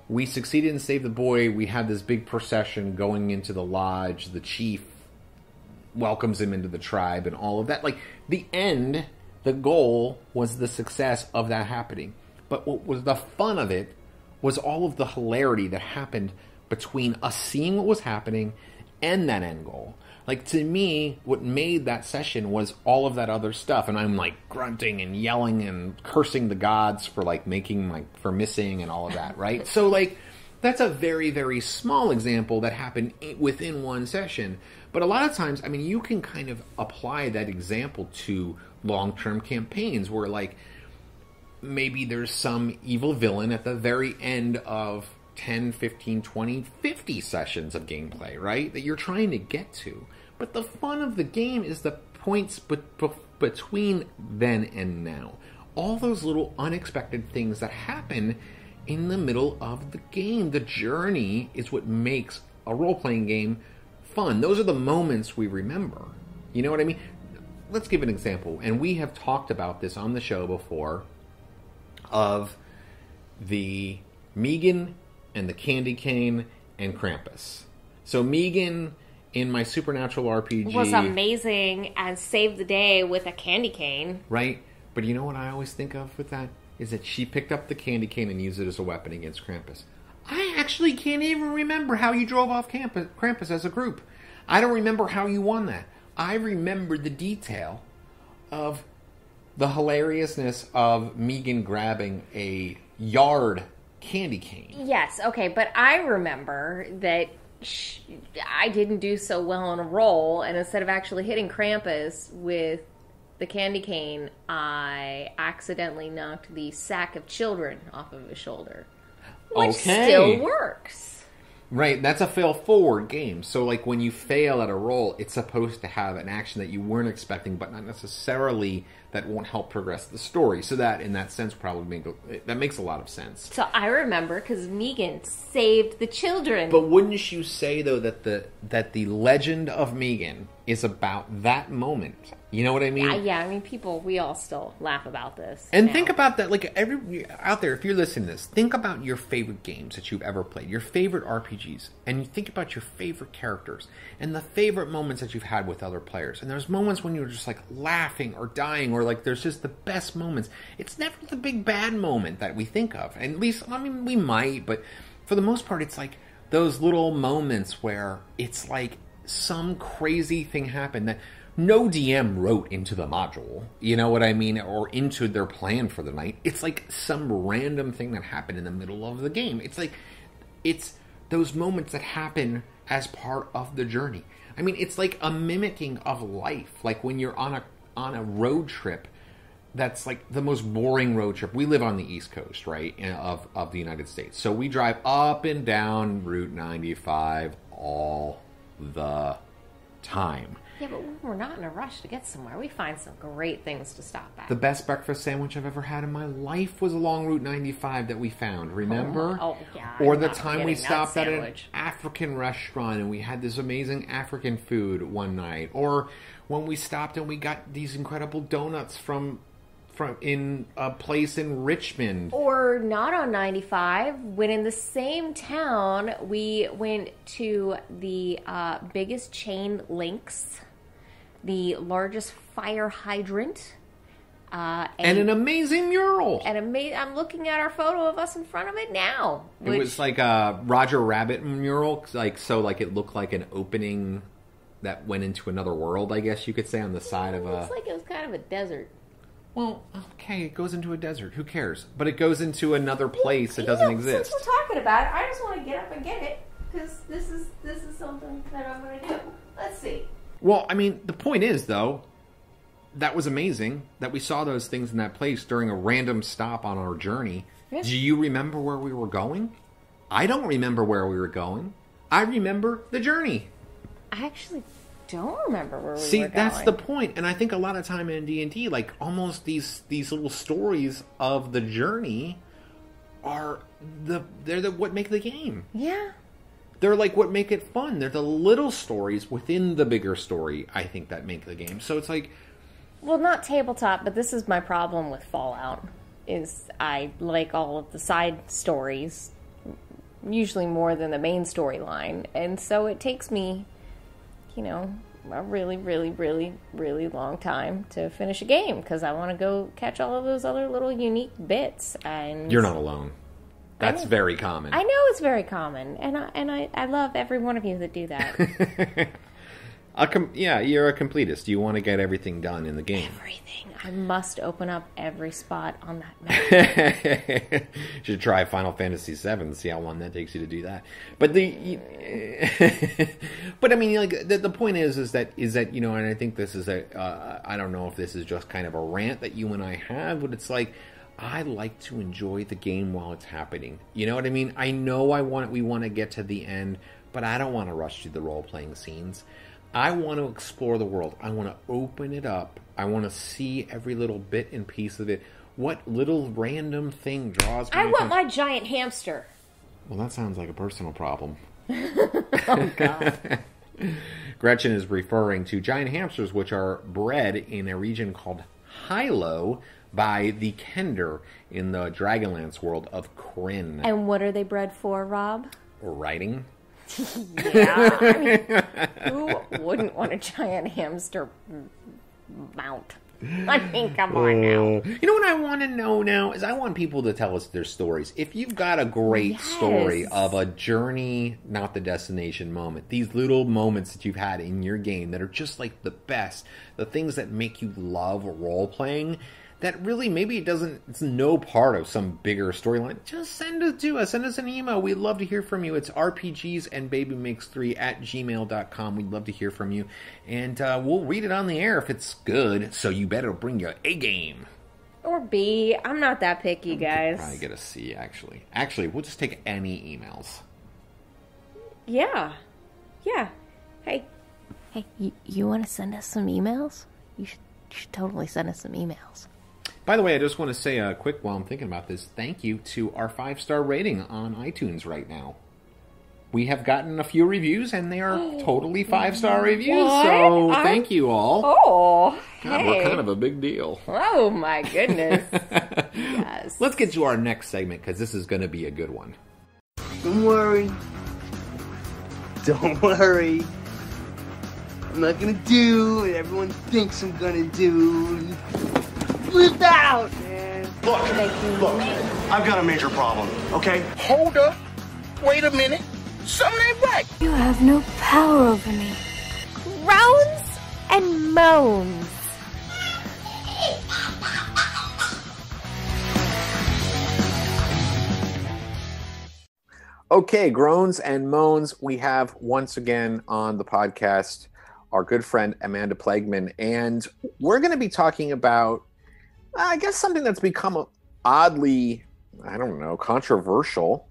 we succeeded and saved the boy, we had this big procession going into the lodge, the chief welcomes him into the tribe and all of that. Like, the end, the goal was the success of that happening. But what was the fun of it was all of the hilarity that happened between us seeing what was happening and that end goal. Like, to me, what made that session was all of that other stuff. And I'm, like, grunting and yelling and cursing the gods for, like, for missing and all of that, right? So, like, that's a very, very small example that happened within one session. But a lot of times, I mean, you can kind of apply that example to long-term campaigns where, like, maybe there's some evil villain at the very end of 10, 15, 20, 50 sessions of gameplay, right? That you're trying to get to. But the fun of the game is the points between then and now. All those little unexpected things that happen in the middle of the game. The journey is what makes a role-playing game fun. Those are the moments we remember. You know what I mean? Let's give an example. And we have talked about this on the show before of the Megan and the candy cane and Krampus. So Megan in my Supernatural RPG was amazing and saved the day with a candy cane. Right? But you know what I always think of with that? Is that she picked up the candy cane and used it as a weapon against Krampus. I actually can't even remember how you drove off Krampus as a group. I don't remember how you won that. I remember the detail of the hilariousness of Megan grabbing a yard candy cane. Yes, okay, but I remember that I didn't do so well on a roll, and instead of actually hitting Krampus with the candy cane, I accidentally knocked the sack of children off of his shoulder. Which still works. Right, that's a fail-forward game. So, like, when you fail at a roll, it's supposed to have an action that you weren't expecting, but not necessarily that won't help progress the story. So that, in that sense, that makes a lot of sense. So I remember, because Megan saved the children. But wouldn't you say, though, that the legend of Megan is about that moment? You know what I mean? Yeah, I mean, we all still laugh about this. And think about that, like, every out there, if you're listening to this, think about your favorite games that you've ever played, your favorite RPGs, and you think about your favorite characters, and the favorite moments that you've had with other players. And there's moments when you're just, like, laughing or dying, or, like, there's just the best moments. It's never the big bad moment that we think of. And at least, I mean, we might, but for the most part, it's like those little moments where it's like some crazy thing happened that no DM wrote into the module, you know what I mean, or into their plan for the night. It's like some random thing that happened in the middle of the game. It's like, it's those moments that happen as part of the journey. I mean, it's like a mimicking of life. Like when you're on a road trip, that's like the most boring road trip. We live on the East Coast, right, of the United States. So we drive up and down Route 95 all the time. Yeah, but we're not in a rush to get somewhere. We find some great things to stop at. The best breakfast sandwich I've ever had in my life was along Route 95 that we found, remember? Oh yeah. Or the time we stopped at an African restaurant and we had this amazing African food one night. Or when we stopped and we got these incredible donuts from in a place in Richmond. Or not on 95, when in the same town we went to the biggest chain Lynx, the largest fire hydrant, and an amazing mural. I'm looking at our photo of us in front of it now. It was like a Roger Rabbit mural, like it looked like an opening that went into another world, I guess you could say, on the side of a... It looks like it was kind of a desert. Well, okay, it goes into a desert. Who cares? But it goes into another place that doesn't exist. Since we're talking about it, I just want to get up and get it, because this is something that I'm going to do. Let's see. Well, I mean, the point is, though, that was amazing that we saw those things in that place during a random stop on our journey. Yeah. Do you remember where we were going? I don't remember where we were going. I remember the journey. I actually don't remember where we were going. See, that's the point. And I think a lot of time in D&D, like, almost these little stories of the journey are they're what make the game. Yeah. They're like what make it fun. They're the little stories within the bigger story, I think, that make the game. So it's like... Well, not tabletop, but this is my problem with Fallout, is I like all of the side stories, usually more than the main storyline. And so it takes me, a really, really, really, really long time to finish a game, because I want to go catch all of those other little unique bits. And you're not alone. That's very common. I know it's very common, and I love every one of you that do that. You're a completist. You want to get everything done in the game. Everything. I must open up every spot on that map. You should try Final Fantasy VII and see how long that takes you to do that. But but I mean, like the point is that and I think this is I don't know if this is just kind of a rant that you and I have, but it's like, I like to enjoy the game while it's happening. You know what I mean? I know we want to get to the end, but I don't want to rush through the role-playing scenes. I want to explore the world. I want to open it up. I want to see every little bit and piece of it. What little random thing draws me? I want my giant hamster. Well, that sounds like a personal problem. Oh, God. Gretchen is referring to giant hamsters, which are bred in a region called Hilo by the Kender in the Dragonlance world of Kryn. And what are they bred for, Rob? Riding. Yeah. I mean, who wouldn't want a giant hamster mount? I mean, come on now. You know what I want to know now is I want people to tell us their stories. If you've got a great story of a journey, not the destination moment, these little moments that you've had in your game that are just like the best, the things that make you love role-playing, that really maybe it's no part of some bigger storyline, just send it to us. Send us an email. We'd love to hear from you. It's rpgsandbabymakes3@gmail.com. We'd love to hear from you. And we'll read it on the air if it's good. So you better bring your A game. Or B. I'm not that picky, guys. Probably get a C, actually. Actually, we'll just take any emails. Yeah. Yeah. Hey, you want to send us some emails? You should totally send us some emails. By the way, I just want to say quick while I'm thinking about this, thank you to our 5-star rating on iTunes right now. We have gotten a few reviews, and they are totally 5-star reviews, so thank you all. Oh, God, hey. We're kind of a big deal. Oh, my goodness. Yes. Let's get to our next segment, because this is going to be a good one. Don't worry. Don't worry. I'm not going to do what everyone thinks I'm going to do. Flip out, man. Look, I've got a major problem, okay? Hold up. Wait a minute. Something ain't right. You have no power over me. Groans and moans. Okay, groans and moans. We have once again on the podcast our good friend Amanda Plageman, and we're going to be talking about, I guess, something that's become oddly, controversial,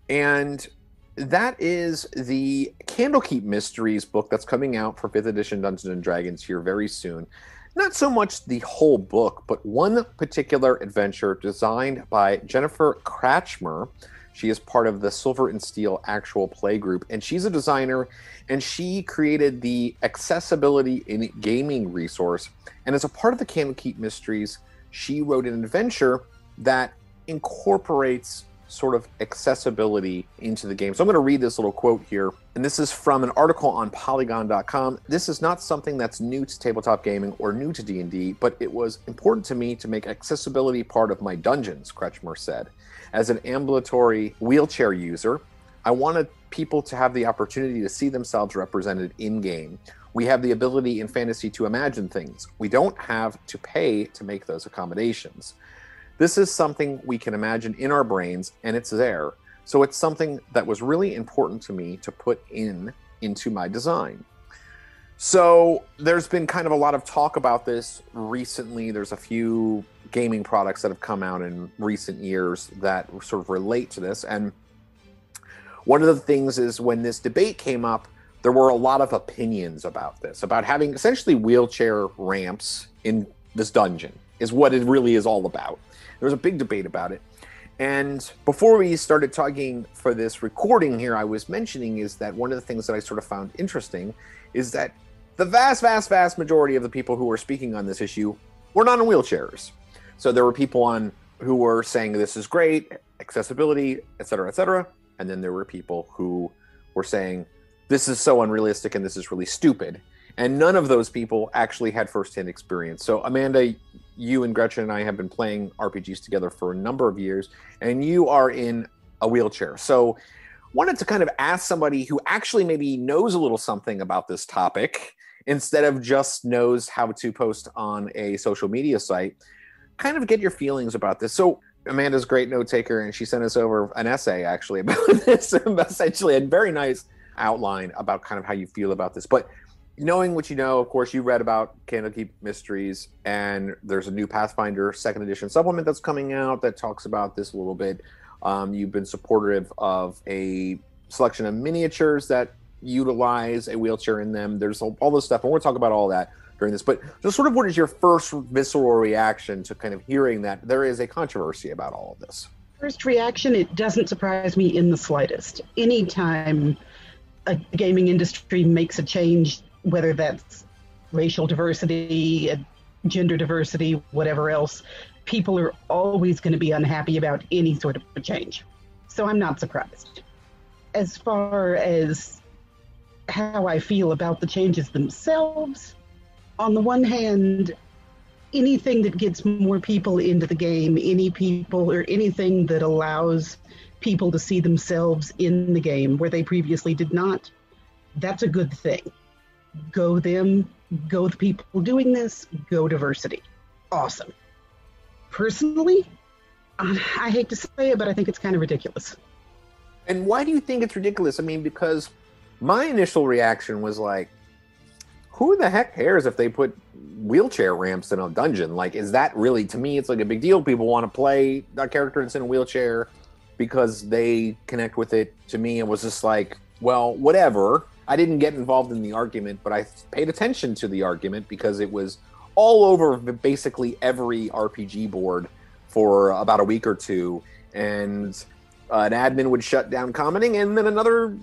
and that is the Candlekeep Mysteries book that's coming out for 5th edition Dungeons & Dragons here very soon. Not so much the whole book, but one particular adventure designed by Jennifer Kratchmer. She is part of the Silver and Steel actual play group, and she's a designer, and she created the accessibility in gaming resource. And as a part of the Candlekeep Mysteries, she wrote an adventure that incorporates sort of accessibility into the game. So I'm going to read this little quote here, and this is from an article on Polygon.com. This is not something that's new to tabletop gaming or new to D&D, but it was important to me to make accessibility part of my dungeons, Kretchmer said. As an ambulatory wheelchair user, I wanted people to have the opportunity to see themselves represented in-game. We have the ability in fantasy to imagine things. We don't have to pay to make those accommodations. This is something we can imagine in our brains, and it's there. So it's something that was really important to me to put into my design. So there's been kind of a lot of talk about this recently. There's a few gaming products that have come out in recent years that sort of relate to this. And one of the things is when this debate came up, there were a lot of opinions about this, about having essentially wheelchair ramps in this dungeon is what it really is all about. There was a big debate about it. And before we started talking for this recording here, I was mentioning is that one of the things that I sort of found interesting is that the vast, vast, vast majority of the people who were speaking on this issue were not in wheelchairs. So there were people on who were saying this is great, accessibility, et cetera, et cetera. And then there were people who were saying this is so unrealistic and this is really stupid. And none of those people actually had firsthand experience. So Amanda, you and Gretchen and I have been playing RPGs together for a number of years, and you are in a wheelchair. So wanted to kind of ask somebody who actually maybe knows a little something about this topic instead of just knows how to post on a social media site, kind of get your feelings about this. So Amanda's a great note taker, and she sent us over an essay actually about this, essentially a very nice outline about kind of how you feel about this. But knowing what you know, of course, you read about Candlekeep Mysteries, and there's a new Pathfinder 2nd edition supplement that's coming out that talks about this a little bit. You've been supportive of a selection of miniatures that utilize a wheelchair in them. There's all this stuff, and we'll talk about all that during this. But just sort of what is your first visceral reaction to kind of hearing that there is a controversy about all of this? First reaction, it doesn't surprise me in the slightest. Anytime a gaming industry makes a change, whether that's racial diversity, gender diversity, whatever else, people are always going to be unhappy about any sort of a change. So I'm not surprised. As far as how I feel about the changes themselves, on the one hand, anything that gets more people into the game, anything that allows people to see themselves in the game where they previously did not, that's a good thing. Go them, go the people doing this, go diversity. Awesome. Personally, I hate to say it, but I think it's kind of ridiculous. And why do you think it's ridiculous? I mean, because my initial reaction was like, who the heck cares if they put wheelchair ramps in a dungeon? Like, is that really, to me, it's like a big deal. People want to play a character that's in a wheelchair because they connect with it. To me, it was just like, well, whatever. I didn't get involved in the argument, but I paid attention to the argument because it was all over basically every RPG board for about a week or two. And an admin would shut down commenting, and then another,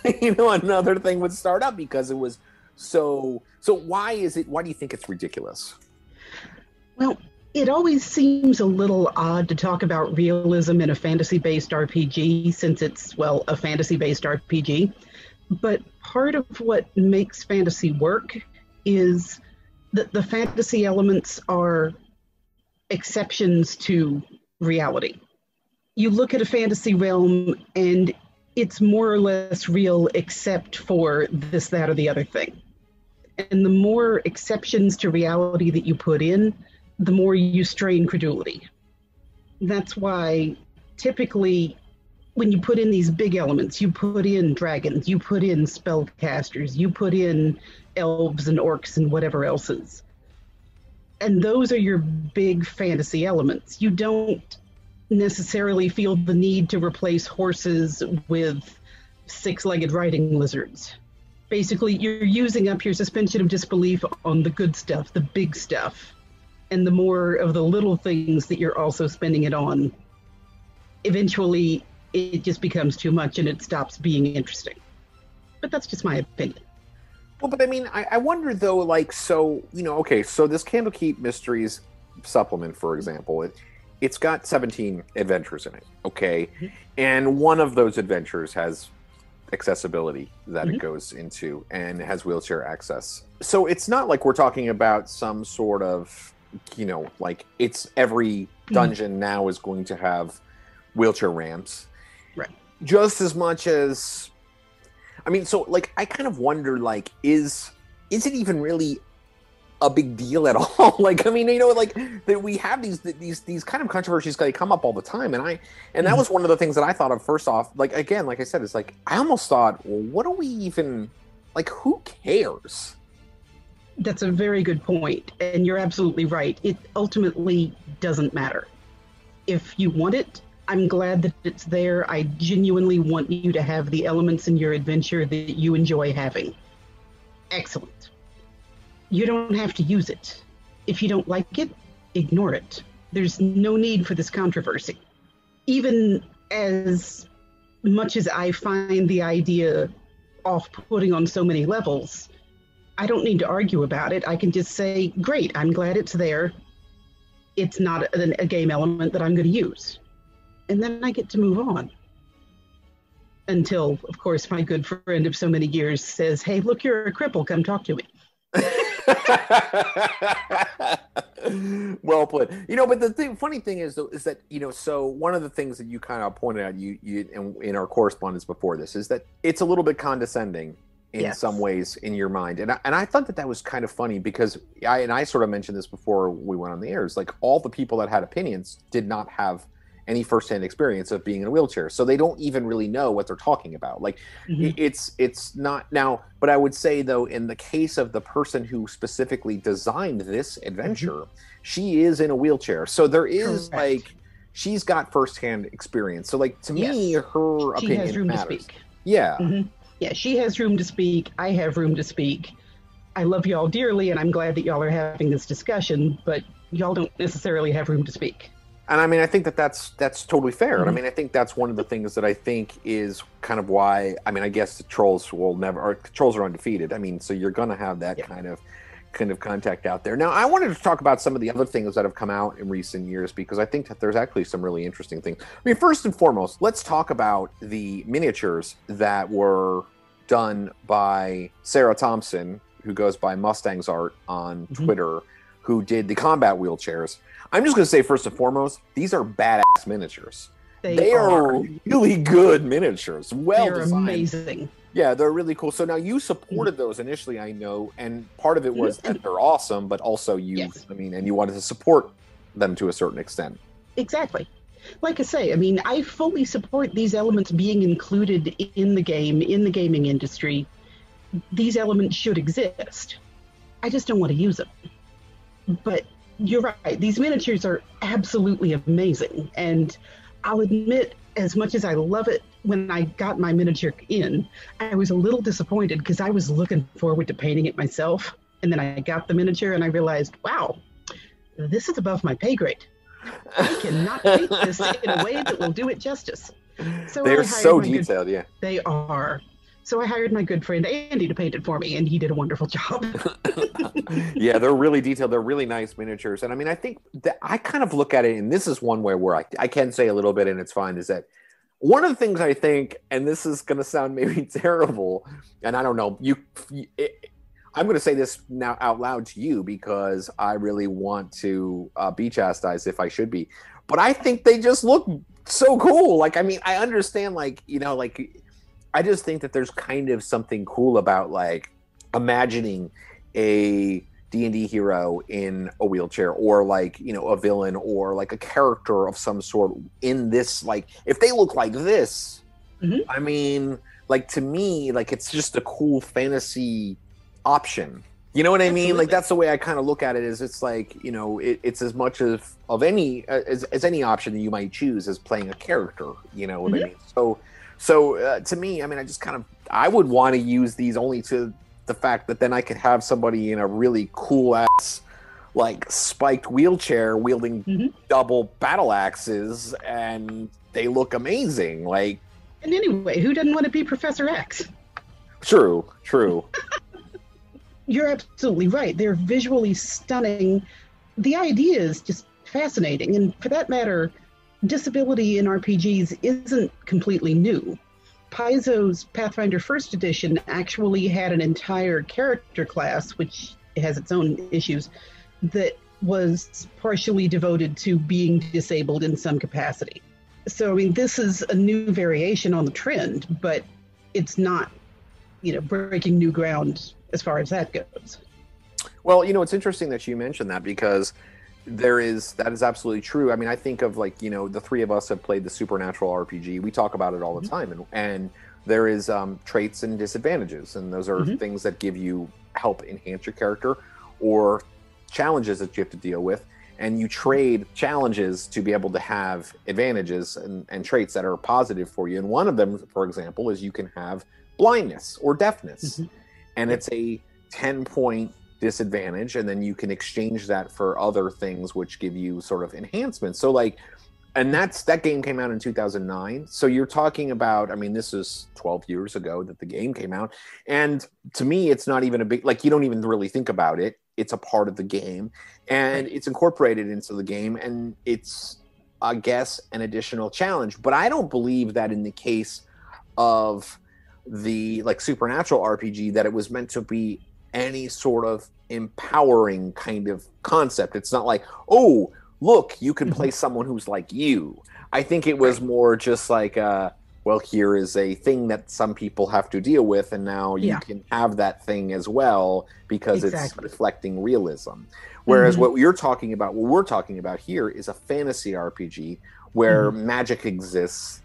another thing would start up because it was so why do you think it's ridiculous? Well, it always seems a little odd to talk about realism in a fantasy-based RPG since it's, well, a fantasy-based RPG. But part of what makes fantasy work is that the fantasy elements are exceptions to reality. You look at a fantasy realm and it's more or less real except for this, that, or the other thing. And the more exceptions to reality that you put in, the more you strain credulity. That's why typically when you put in these big elements, you put in dragons, you put in spellcasters, you put in elves and orcs and whatever else is. And those are your big fantasy elements. You don't necessarily feel the need to replace horses with six-legged riding lizards. Basically, you're using up your suspension of disbelief on the good stuff, the big stuff, and the more of the little things that you're also spending it on. Eventually, it just becomes too much and it stops being interesting. But that's just my opinion. Well, but I mean, I wonder though, like, so, okay, so this Candlekeep Mysteries supplement, for example, it's got 17 adventures in it, okay? Mm-hmm. And one of those adventures has accessibility that it goes into and it has wheelchair access. So it's not like we're talking about some sort of, like it's every dungeon now is going to have wheelchair ramps. Right. Just as much as, I mean, so like I kind of wonder, like, is it even really a big deal at all? Like, I mean, like that we have these kind of controversies that come up all the time, and that was one of the things that I thought of first off. Like, again, like I said, it's like I almost thought, well, what do we even, like, who cares? That's a very good point, and you're absolutely right. It ultimately doesn't matter. If you want it, I'm glad that it's there. I genuinely want you to have the elements in your adventure that you enjoy having. Excellent. You don't have to use it. If you don't like it, ignore it. There's no need for this controversy. Even as much as I find the idea off-putting on so many levels, I don't need to argue about it. I can just say, great, I'm glad it's there. It's not a game element that I'm going to use. And then I get to move on. Until, of course, my good friend of so many years says, hey, look, you're a cripple, come talk to me. Well put. But the funny thing is, though, is that, so one of the things that you kind of pointed out, you in our correspondence before this, is that it's a little bit condescending in some ways in your mind. And I thought that was kind of funny because I sort of mentioned this before we went on the air. It's like all the people that had opinions did not have any firsthand experience of being in a wheelchair. So they don't even really know what they're talking about. Like it's not now, but I would say though, in the case of the person who specifically designed this adventure, she is in a wheelchair. So there is she's got firsthand experience. So like, to me, her opinion has room matters. to speak. Yeah. Mm-hmm. Yeah, she has room to speak. I have room to speak. I love y'all dearly, and I'm glad that y'all are having this discussion, but y'all don't necessarily have room to speak. And I mean, I think that's totally fair. And I mean, I think that's one of the things that I think is kind of why, I mean, I guess the trolls trolls are undefeated. I mean, so you're going to have that kind of contact out there. Now, I wanted to talk about some of the other things that have come out in recent years, because I think that there's actually some really interesting things. I mean, first and foremost, let's talk about the miniatures that were done by Sarah Thompson, who goes by Mustang's Art on Twitter, who did the combat wheelchairs. I'm just going to say, first and foremost, these are badass miniatures. They are really good miniatures. Well designed. They're amazing. Yeah, they're really cool. So now you supported those initially, I know, and part of it was that they're awesome, but also and you wanted to support them to a certain extent. Exactly. Like I say, I mean, I fully support these elements being included in the game, in the gaming industry. These elements should exist. I just don't want to use them. But you're right. These miniatures are absolutely amazing. And I'll admit, as much as I love it, when I got my miniature in, I was a little disappointed because I was looking forward to painting it myself. And then I got the miniature and I realized, wow, this is above my pay grade. I cannot paint this in a way that will do it justice. So they're so detailed, They are. So I hired my good friend Andy to paint it for me, and he did a wonderful job. Yeah, they're really detailed. They're really nice miniatures. And I mean, I think that I kind of look at it, and this is one way where I can say a little bit, and it's fine, is that one of the things I think, and this is going to sound maybe terrible, and I don't know, I'm going to say this now out loud to you because I really want to be chastised if I should be. But I think they just look so cool. Like, I mean, I understand, I just think that there's kind of something cool about, imagining a D&D hero in a wheelchair, or, a villain, or, a character of some sort in this, if they look like this, I mean, to me, it's just a cool fantasy option. You know what I mean? Absolutely. That's the way I kind of look at it, is it's it's as much of any as any option that you might choose as playing a character. You know what I mean? So to me, I mean, I would want to use these only to the fact that then I could have somebody in a really cool ass, spiked wheelchair wielding double battle axes, and they look amazing. And anyway, who doesn't want to be Professor X? True. You're absolutely right. They're visually stunning. The idea is just fascinating. And for that matter, disability in RPGs isn't completely new. Paizo's Pathfinder First Edition actually had an entire character class, which has its own issues, that was partially devoted to being disabled in some capacity. So, I mean, this is a new variation on the trend, but it's not, breaking new ground as far as that goes. Well, it's interesting that you mentioned that, because that is absolutely true. I mean, I think of the three of us have played the Supernatural RPG. We talk about it all the time, and there is traits and disadvantages, and those are things that give you help enhance your character or challenges that you have to deal with. And you trade challenges to be able to have advantages and traits that are positive for you. And one of them, for example, is you can have blindness or deafness. And it's a 10-point disadvantage. And then you can exchange that for other things which give you sort of enhancements. So like, and that game came out in 2009. So you're talking about, I mean, this is 12 years ago that the game came out. And to me, it's not even a big, like, you don't even really think about it. It's a part of the game, and it's incorporated into the game, and it's, I guess, an additional challenge. But I don't believe that in the case of the like supernatural RPG that it was meant to be any sort of empowering kind of concept. It's not like, oh, look, you can play someone who's like you. I think it was more just like, well, here is a thing that some people have to deal with, and now you can have that thing as well because it's reflecting realism. Whereas what we're talking about here is a fantasy RPG where magic exists,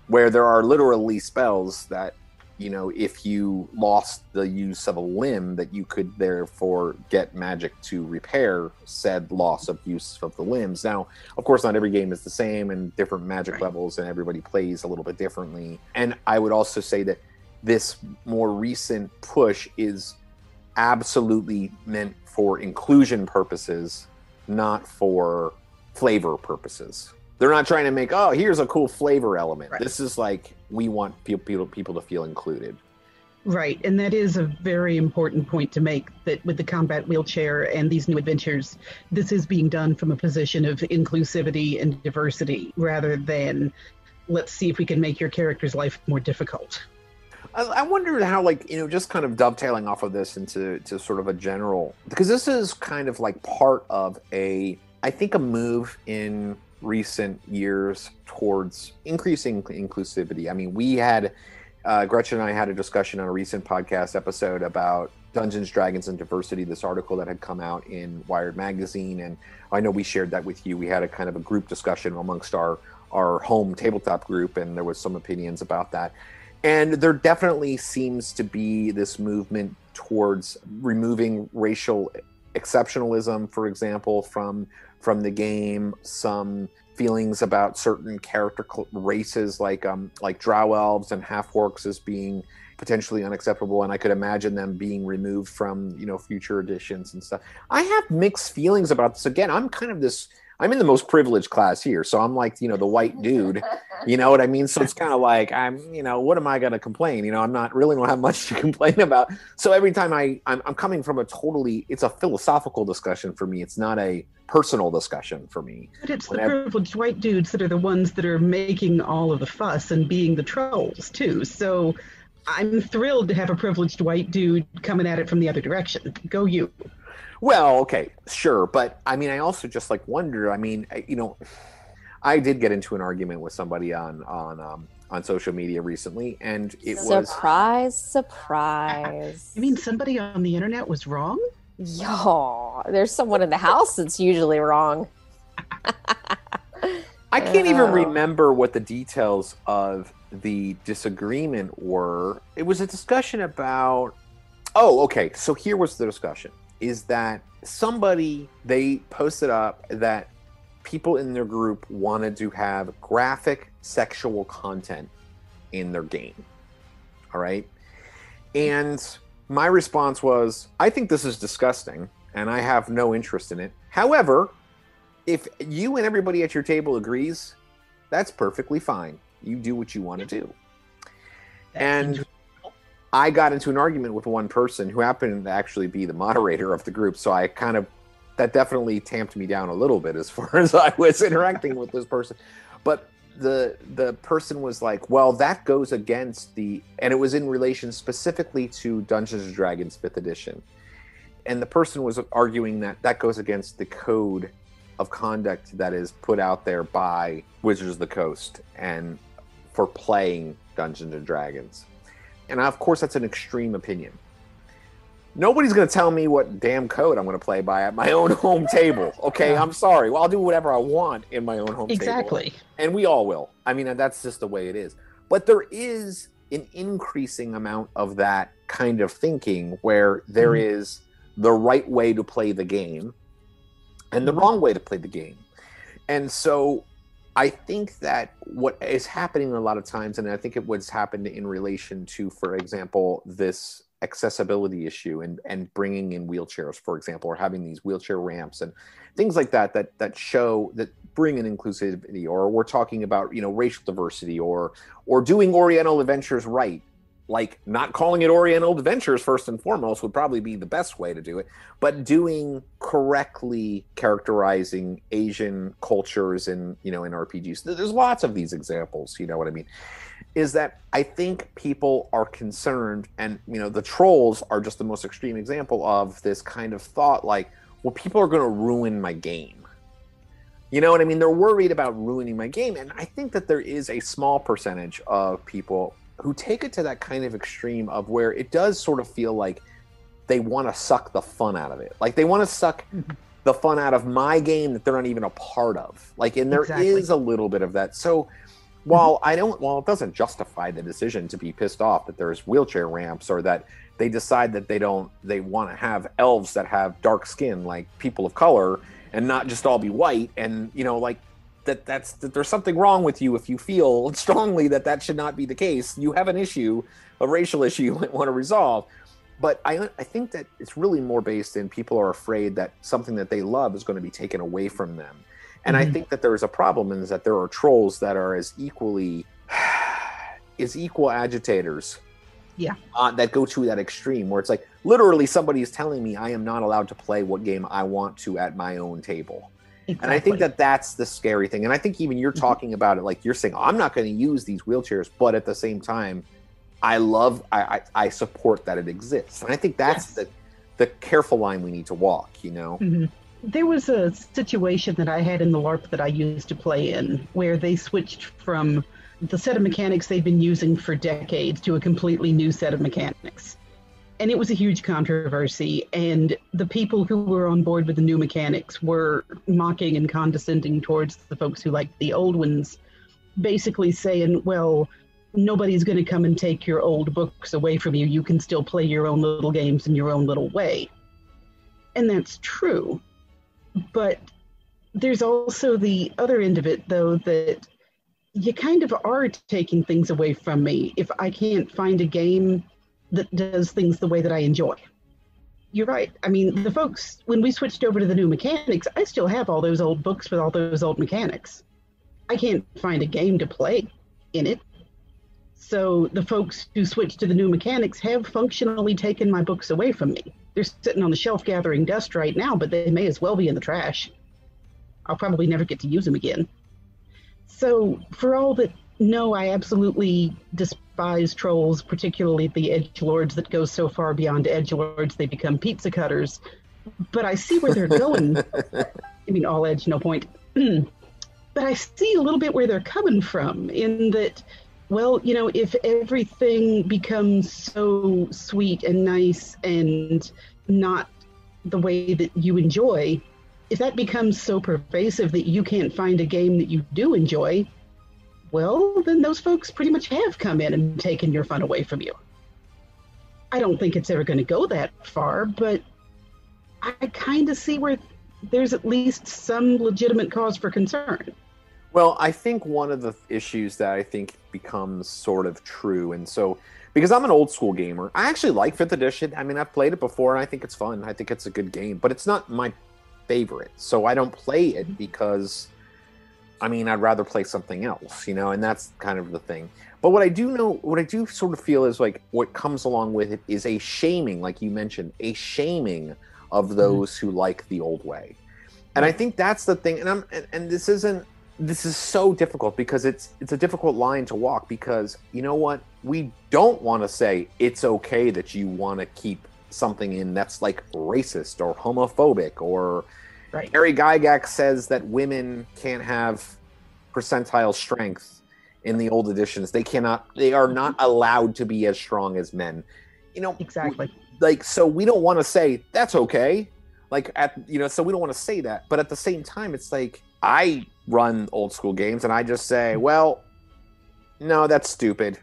where there are literally spells that, you know, if you lost the use of a limb, that you could therefore get magic to repair said loss of use of the limbs. Now, of course, not every game is the same, and different magic levels, and everybody plays a little bit differently. And I would also say that this more recent push is absolutely meant for inclusion purposes, not for flavor purposes. They're not trying to make, oh, here's a cool flavor element. This is like, we want people to feel included. Right, and that is a very important point to make, that with the combat wheelchair and these new adventures, this is being done from a position of inclusivity and diversity, rather than, let's see if we can make your character's life more difficult. I wonder how, like, you know, just kind of dovetailing off of this into sort of a general, because this is kind of like part of I think a move in recent years towards increasing inclusivity. I mean, we had Gretchen and I had a discussion on a recent podcast episode about Dungeons, Dragons, and Diversity, this article that had come out in Wired magazine, and I know we shared that with you. We had a kind of a group discussion amongst our home tabletop group, and there was some opinions about that. And there definitely seems to be this movement towards removing racial exceptionalism, for example, from the game. Feelings about certain character races like drow elves and half orcs as being potentially unacceptable, and I could imagine them being removed from, you know, future editions and stuff. I have mixed feelings about this. Again, I'm in the most privileged class here, so I'm like, you know, the white dude, you know what I mean? So it's kind of like, you know, what am I going to complain? You know, I'm not really don't have much to complain about. So every time I'm coming from it's a philosophical discussion for me. It's not a personal discussion for me. But it's the privileged white dudes that are the ones that are making all of the fuss and being the trolls too. So I'm thrilled to have a privileged white dude coming at it from the other direction. Go you. Well, okay, sure. But I mean, I also just like wonder, I mean, you know, I did get into an argument with somebody on social media recently, and it was... Surprise. You mean somebody on the internet was wrong? Yo, there's someone in the house that's usually wrong. I can't even remember what the details of the disagreement were. It was a discussion about... Oh, okay. So here was the discussion. Is that they posted up that people in their group wanted to have graphic sexual content in their game. All right? And my response was, I think this is disgusting, and I have no interest in it. However, if you and everybody at your table agrees, that's perfectly fine. You do what you want to do. And I got into an argument with one person who happened to actually be the moderator of the group, so that definitely tamped me down a little bit as far as I was interacting with this person. But the person was like, well, that goes against and it was in relation specifically to Dungeons and Dragons 5th edition. And the person was arguing that goes against the code of conduct that is put out there by Wizards of the Coast and for playing Dungeons and Dragons. And of course, that's an extreme opinion. Nobody's going to tell me what damn code I'm going to play by at my own home table. Okay, I'm sorry. Well, I'll do whatever I want in my own home table. Exactly. And we all will. I mean, that's just the way it is. But there is an increasing amount of that kind of thinking where there is the right way to play the game and the wrong way to play the game. And so I think that what is happening a lot of times, and I think it was happened in relation to, for example, this accessibility issue and bringing in wheelchairs, for example, or having these wheelchair ramps and things like that show that bring in inclusivity, or we're talking about, you know, racial diversity, or doing Oriental adventures right. Like, not calling it Oriental adventures first and foremost would probably be the best way to do it, but doing correctly characterizing Asian cultures in, you know, in RPGs. There's lots of these examples, you know what I mean? Is that I think people are concerned, and, you know, the trolls are just the most extreme example of this kind of thought, like, well, people are going to ruin my game. You know what I mean? They're worried about ruining my game. And I think that there is a small percentage of people who take it to that kind of extreme of where it does sort of feel like they want to suck the fun out of it. Like, they want to suck the fun out of my game that they're not even a part of. Like, and there is a little bit of that. So while it doesn't justify the decision to be pissed off that there's wheelchair ramps, or that they decide that they want to have elves that have dark skin like people of color and not just all be white, and, you know, like, that there's something wrong with you if you feel strongly that should not be the case. You have an issue, a racial issue you might want to resolve. But I think that it's really more based in people are afraid that something that they love is going to be taken away from them. And I think that there is a problem, is that there are trolls that are as equal agitators. Yeah. That go to that extreme where it's like, literally somebody is telling me I am not allowed to play what game I want to at my own table. Exactly. And I think that that's the scary thing. And I think even you're talking about it, like, you're saying, oh, I'm not going to use these wheelchairs, but at the same time, I support that it exists. And I think that's the careful line we need to walk, you know? Mm-hmm. There was a situation that I had in the LARP that I used to play in where they switched from the set of mechanics they've been using for decades to a completely new set of mechanics. And it was a huge controversy, and the people who were on board with the new mechanics were mocking and condescending towards the folks who liked the old ones, basically saying, well, nobody's going to come and take your old books away from you. You can still play your own little games in your own little way. And that's true. But there's also the other end of it, though, that you kind of are taking things away from me if I can't find a game that does things the way that I enjoy. You're right. I mean, the folks, when we switched over to the new mechanics, I still have all those old books with all those old mechanics. I can't find a game to play in it. So the folks who switched to the new mechanics have functionally taken my books away from me. They're sitting on the shelf gathering dust right now, but they may as well be in the trash. I'll probably never get to use them again. So for all that, no, I absolutely despise trolls, particularly the edgelords that go so far beyond edgelords they become pizza cutters. But I see where they're going. I mean, all edge, no point. But I see a little bit where they're coming from, in that, well, you know, if everything becomes so sweet and nice and not the way that you enjoy, if that becomes so pervasive that you can't find a game that you do enjoy, well, then those folks pretty much have come in and taken your fun away from you. I don't think it's ever going to go that far, but I kind of see where there's at least some legitimate cause for concern. Well, I think one of the issues that I think becomes sort of true, and so, because I'm an old school gamer, I actually like 5th edition. I mean, I've played it before, and I think it's fun. I think it's a good game, but it's not my favorite. So I don't play it because, I mean, I'd rather play something else, you know, and that's kind of the thing. But what I do sort of feel is, like, what comes along with it is a shaming, like you mentioned, a shaming of those who like the old way. And I think that's the thing. And this is so difficult, because it's a difficult line to walk, because, you know what, we don't want to say it's okay that you want to keep something in that's like racist or homophobic, or right. Harry Gygax says that women can't have percentile strength in the old editions. They are not allowed to be as strong as men. You know, exactly. Like, so we don't want to say that's okay. Like, so we don't want to say that. But at the same time, it's like, I run old school games and I just say, well, no, that's stupid.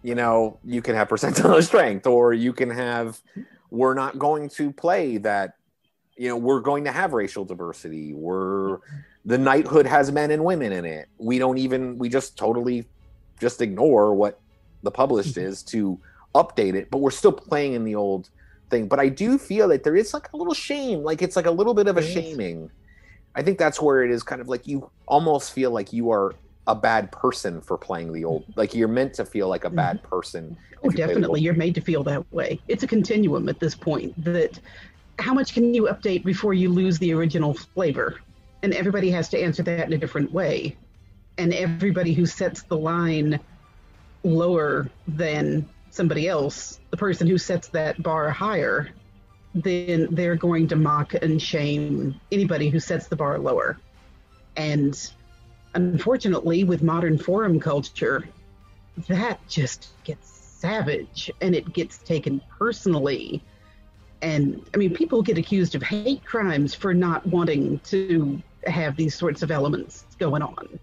you know, you can have percentile strength, or you can have, we're not going to play that, you know, we're going to have racial diversity. The knighthood has men and women in it. We just totally just ignore what the published is to update it, but we're still playing in the old thing. But I do feel that there is like a little shame, like it's like a little bit of a shaming. I think that's where it is kind of like you almost feel like you are a bad person for playing the old, like you're meant to feel like a bad person. Oh, definitely. You're made to feel that way. It's a continuum at this point, that how much can you update before you lose the original flavor? And everybody has to answer that in a different way. And everybody who sets the line lower than somebody else, the person who sets that bar higher, then they're going to mock and shame anybody who sets the bar lower. And unfortunately, with modern forum culture, that just gets savage and it gets taken personally. And I mean, people get accused of hate crimes for not wanting to have these sorts of elements going on.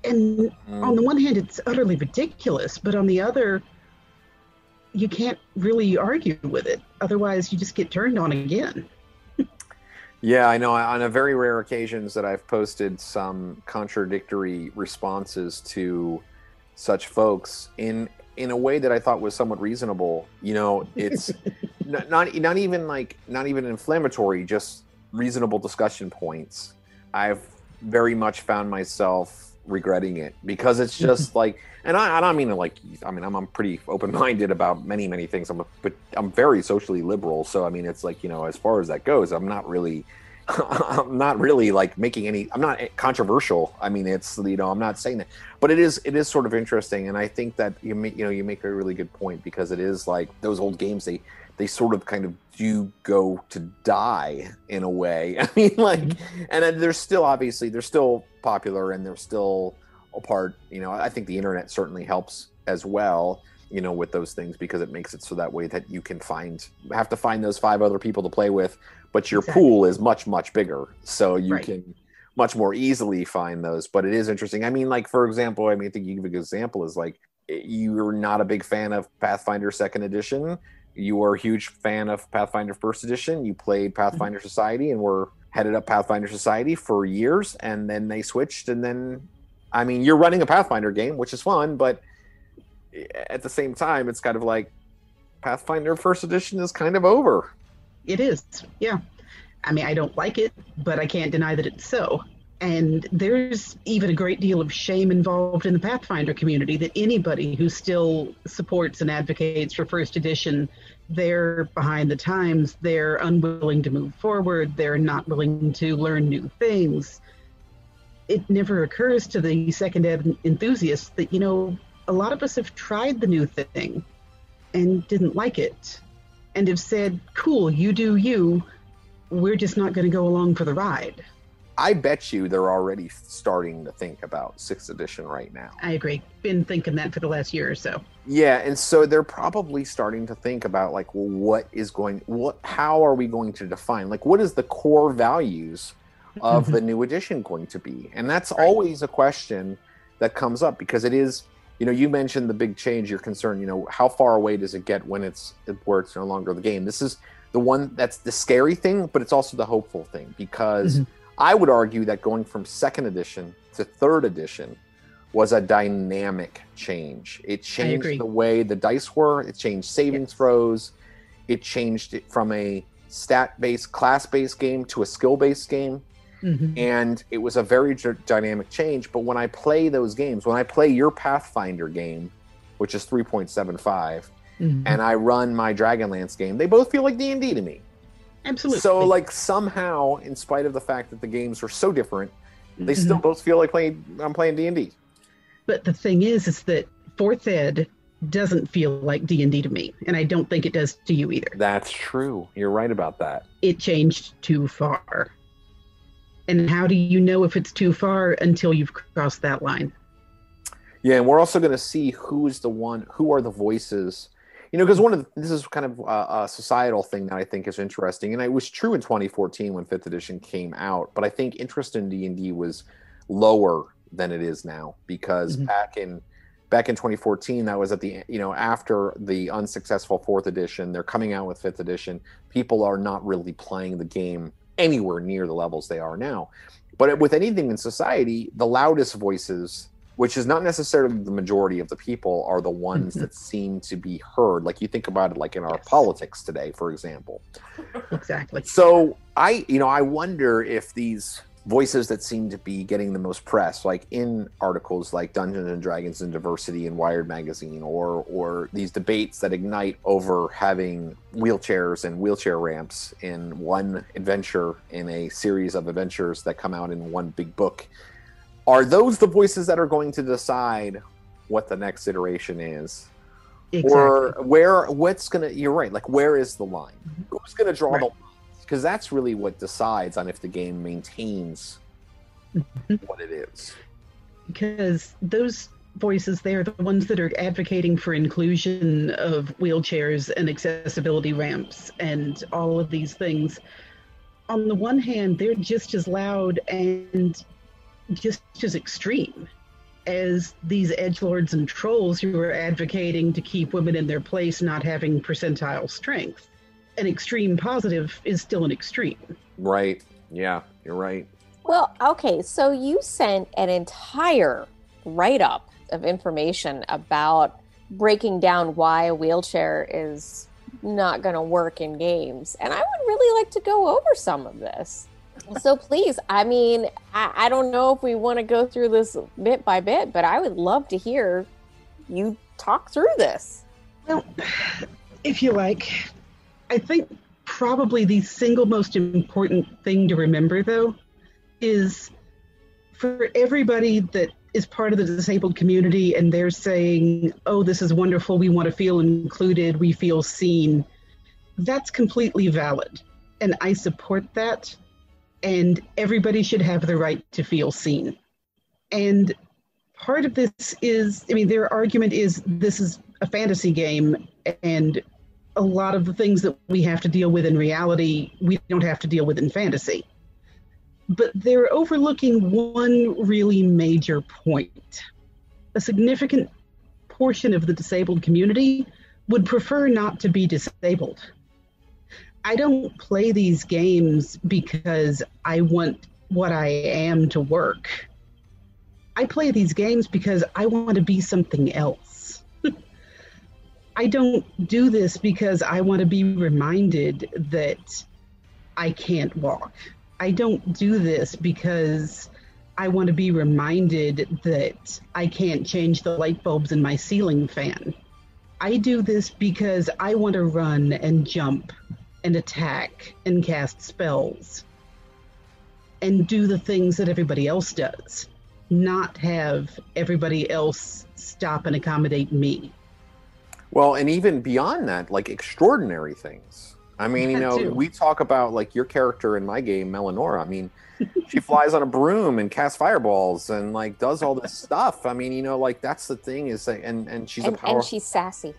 And on the one hand, it's utterly ridiculous, but on the other, you can't really argue with it. Otherwise, you just get turned on again. Yeah, I know. On a very rare occasions that I've posted some contradictory responses to such folks in a way that I thought was somewhat reasonable. You know, it's not even inflammatory, just reasonable discussion points. I've very much found myself regretting it because it's just like, and I don't mean to like, I mean, I'm pretty open-minded about many things. But I'm very socially liberal. So, I mean, it's like, you know, as far as that goes, I'm not really like making any, I'm not controversial. I mean, it's, you know, I'm not saying that, but it is sort of interesting. And I think that you make a really good point, because it is like those old games, they sort of kind of do go to die in a way. I mean, like, and they're still popular and they're still a part, you know, I think the internet certainly helps as well, you know, with those things, because it makes it so that way that you can have to find those 5 other people to play with, but your pool is much, much bigger. So you can much more easily find those. But it is interesting. I mean, like, for example, I mean, I think you give a good example is like, you're not a big fan of Pathfinder 2nd edition. You were a huge fan of Pathfinder 1st edition. You played Pathfinder Society and were headed up Pathfinder Society for years, and then they switched. And then, I mean, you're running a Pathfinder game, which is fun, but at the same time, it's kind of like Pathfinder 1st edition is kind of over. It is, yeah. I mean, I don't like it, but I can't deny that it's so. And there's even a great deal of shame involved in the Pathfinder community, that anybody who still supports and advocates for 1st edition, they're behind the times, they're unwilling to move forward, they're not willing to learn new things. It never occurs to the 2nd ed enthusiasts that, you know, a lot of us have tried the new thing and didn't like it, and have said, cool, you do you, we're just not going to go along for the ride. I bet you they're already starting to think about 6th edition right now. I agree. Been thinking that for the last year or so. Yeah, and so they're probably starting to think about, like, well, how are we going to define, like, what is the core values of the new edition going to be? And that's always a question that comes up, because it is, you know, you mentioned the big change, you're concerned, you know, how far away does it get when where it's no longer the game? This is the one that's the scary thing, but it's also the hopeful thing, because I would argue that going from 2nd edition to 3rd edition was a dynamic change. It changed the way the dice were. It changed savings throws. It changed it from a stat-based, class-based game to a skill-based game. And it was a very dynamic change. But when I play those games, when I play your Pathfinder game, which is 3.75, and I run my Dragonlance game, they both feel like D&D to me. Absolutely. So, like, somehow, in spite of the fact that the games are so different, they still both feel like I'm playing D&D. But the thing is that 4th ed doesn't feel like D&D to me, and I don't think it does to you either. That's true. You're right about that. It changed too far. And how do you know if it's too far until you've crossed that line? Yeah, and we're also going to see who are the voices. You know, because this is kind of a societal thing that I think is interesting, and it was true in 2014 when 5th edition came out. But I think interest in D&D was lower than it is now, because back in back in 2014, that was at the, after the unsuccessful 4th edition, they're coming out with 5th edition. People are not really playing the game anywhere near the levels they are now. But with anything in society, the loudest voices, which is not necessarily the majority of the people, are the ones that seem to be heard. Like you think about it, like in our politics today, for example. Exactly. So I wonder if these voices that seem to be getting the most press, like in articles like Dungeons and Dragons and Diversity in Wired magazine, or these debates that ignite over having wheelchairs and wheelchair ramps in one adventure in a series of adventures that come out in one big book, are those the voices that are going to decide what the next iteration is? Exactly. Or you're right, like where is the line? Who's going to draw the line? Because that's really what decides on if the game maintains what it is. Because those voices, they're the ones that are advocating for inclusion of wheelchairs and accessibility ramps and all of these things. On the one hand, they're just as loud and just as extreme as these edgelords and trolls who are advocating to keep women in their place, not having percentile strength. An extreme positive is still an extreme. Right. Yeah, you're right. Well, okay, so you sent an entire write-up of information about breaking down why a wheelchair is not going to work in games. And I would really like to go over some of this. So please, I mean, I don't know if we want to go through this bit by bit, but I would love to hear you talk through this. Well, if you like. I think probably the single most important thing to remember, though, is for everybody that is part of the disabled community and they're saying, oh, this is wonderful, we want to feel included, we feel seen, that's completely valid. And I support that. And everybody should have the right to feel seen. And part of this is, their argument is this is a fantasy game, and a lot of the things that we have to deal with in reality, we don't have to deal with in fantasy. But they're overlooking one really major point. A significant portion of the disabled community would prefer not to be disabled. I don't play these games because I want what I am to work. I play these games because I want to be something else. I don't do this because I want to be reminded that I can't walk. I don't do this because I want to be reminded that I can't change the light bulbs in my ceiling fan. I do this because I want to run and jump and attack and cast spells and do the things that everybody else does, not have everybody else stop and accommodate me. Well, and even beyond that, like extraordinary things. I mean, we talk about like your character in my game, Melanora. I mean, she flies on a broom and casts fireballs and like does all this stuff. I mean, like that's the thing is like, and she's a power. And she's sassy.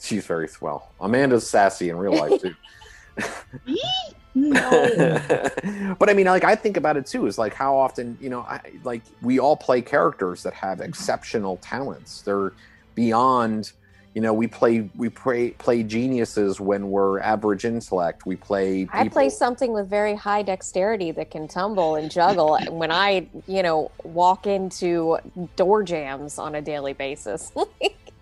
She's very well. Amanda's sassy in real life too. No. But I mean, like I think about it too. Is like how often like we all play characters that have exceptional talents. They're beyond. We play geniuses when we're average intellect. We play people. I play something with very high dexterity that can tumble and juggle when I, walk into door jams on a daily basis.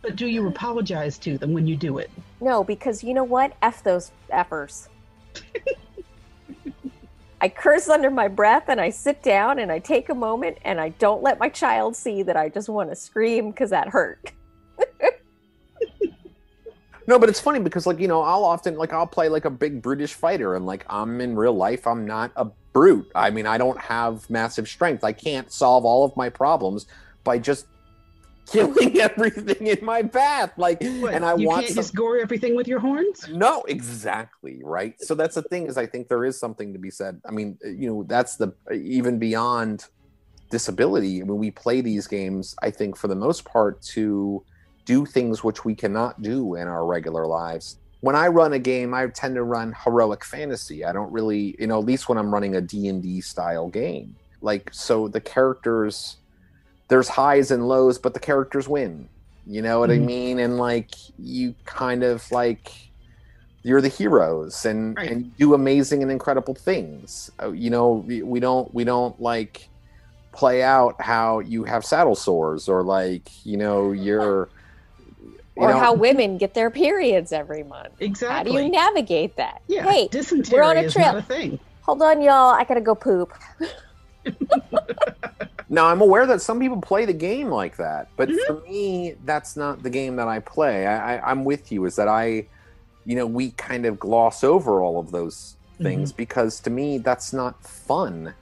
But do you apologize to them when you do it? No, because you know what? F those effers. I curse under my breath and I sit down and I take a moment and I don't let my child see that I just want to scream because that hurt. No, but it's funny because I'll play like a big brutish fighter and like I'm in real life, I'm not a brute. I mean, I don't have massive strength. I can't solve all of my problems by just killing everything in my path. Like, what, and I you want can't just gore everything with your horns? No, exactly. Right. So that's the thing is I think there is something to be said. I mean, that's even beyond disability. I mean, we play these games, I think for the most part to do things which we cannot do in our regular lives. When I run a game, I tend to run heroic fantasy. I don't really, at least when I'm running a D&D style game. Like, so the characters, there's highs and lows, but the characters win. You know what I mean? And like you kind of like you're the heroes and you do amazing and incredible things. You know, we don't like play out how you have saddle sores or like, you know, you're or how women get their periods every month. Exactly. How do you navigate that? Yeah, hey, dysentery we're on a is trip. not a thing. Hold on, y'all. I gotta go poop. Now, I'm aware that some people play the game like that, but for me, that's not the game that I play. I'm with you, is that we kind of gloss over all of those things because to me, that's not fun.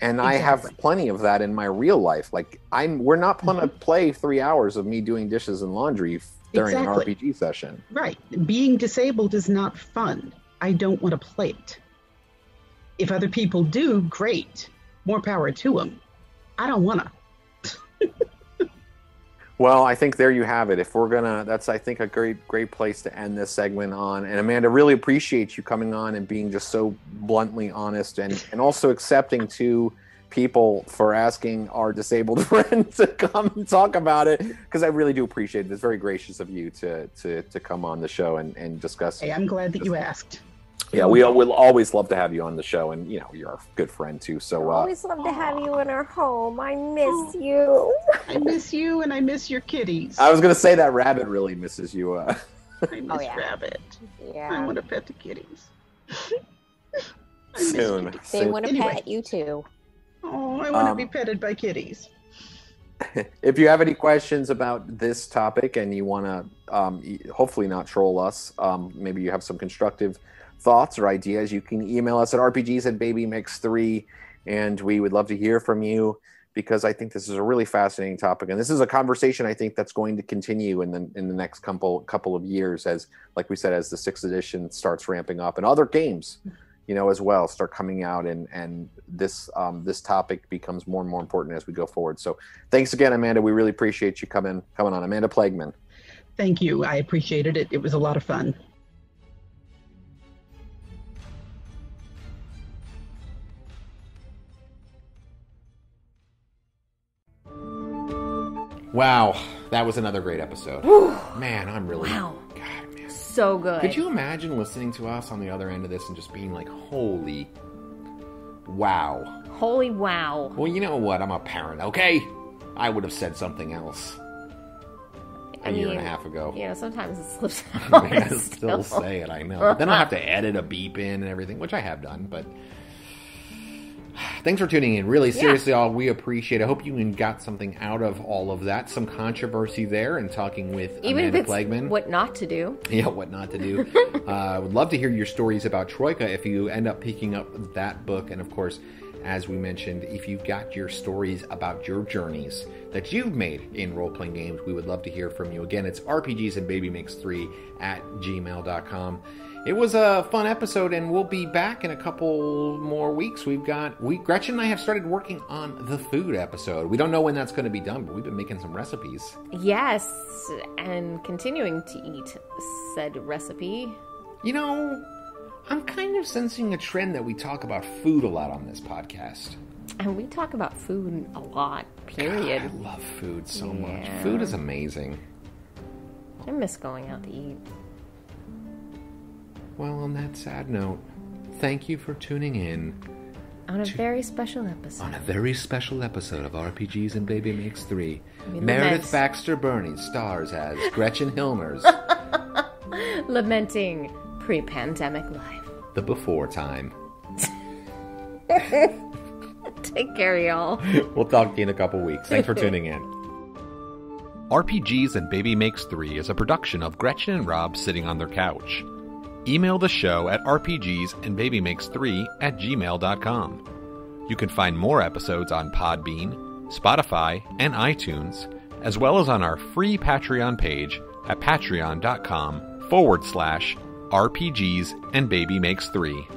And I have plenty of that in my real life. Like, we're not going to play 3 hours of me doing dishes and laundry during an RPG session. Right. Being disabled is not fun. I don't want to play it. If other people do, great. More power to them. I don't want to. Well, I think there you have it. If we're gonna, that's I think a great place to end this segment on. And Amanda, really appreciate you coming on and being just so bluntly honest and also accepting to people for asking our disabled friend to come and talk about it, because I really do appreciate it. It's very gracious of you to come on the show and discuss. Hey, I'm glad that you asked. Yeah, we'll always love to have you on the show, and you know you're a good friend too. So always love to have you in our home. I miss you. I miss you, and I miss your kitties. I was gonna say that Rabbit really misses you. I miss Rabbit. Yeah, I want to pet the kitties. Soon. They want to pet you too. Oh, I want to be petted by kitties. If you have any questions about this topic and you want to hopefully not troll us, maybe you have some constructive thoughts or ideas, you can email us at rpgs@babymix3, and we would love to hear from you, because I think this is a really fascinating topic, and this is a conversation I think that's going to continue in the next couple of years, as like we said, as the 6th edition starts ramping up and other games, you know, as well start coming out, and this topic becomes more and more important as we go forward. So thanks again, Amanda. We really appreciate you coming on. Amanda Plageman. Thank you. I appreciated it. It was a lot of fun. Wow, that was another great episode. Man, I'm really... Wow. God, man. So good. Could you imagine listening to us on the other end of this and just being like, holy wow. Holy wow. Well, you know what? I'm a parent, okay? I would have said something else a year and a half ago. You know, sometimes it slips out. I still say it, I know. But then I'll have to edit a beep in and everything, which I have done, but... Thanks for tuning in. Really, seriously, all we appreciate it. I hope you got something out of all of that. Some controversy there and talking with Amanda Plageman. What not to do. Yeah, what not to do. I would love to hear your stories about Troika if you end up picking up that book. And of course, as we mentioned, if you've got your stories about your journeys that you've made in role-playing games, we would love to hear from you. Again, it's rpgsandbabymix3@gmail.com. It was a fun episode, and we'll be back in a couple more weeks. Gretchen and I have started working on the food episode. We don't know when that's going to be done, but we've been making some recipes. Yes, and continuing to eat said recipe. You know, I'm kind of sensing a trend that we talk about food a lot on this podcast. And we talk about food a lot, period. God, I love food so much. Food is amazing. I miss going out to eat. Well, on that sad note, thank you for tuning in. On a very special episode. On a very special episode of RPGs and Baby Makes 3. Meredith Baxter Burney stars as Gretchen Hilmers. Lamenting pre-pandemic life. The before time. Take care, y'all. We'll talk to you in a couple weeks. Thanks for tuning in. RPGs and Baby Makes 3 is a production of Gretchen and Rob sitting on their couch. Email the show at rpgsandbabymix3@gmail.com. You can find more episodes on Podbean, Spotify, and iTunes, as well as on our free Patreon page at patreon.com/RPGs and Baby Makes 3.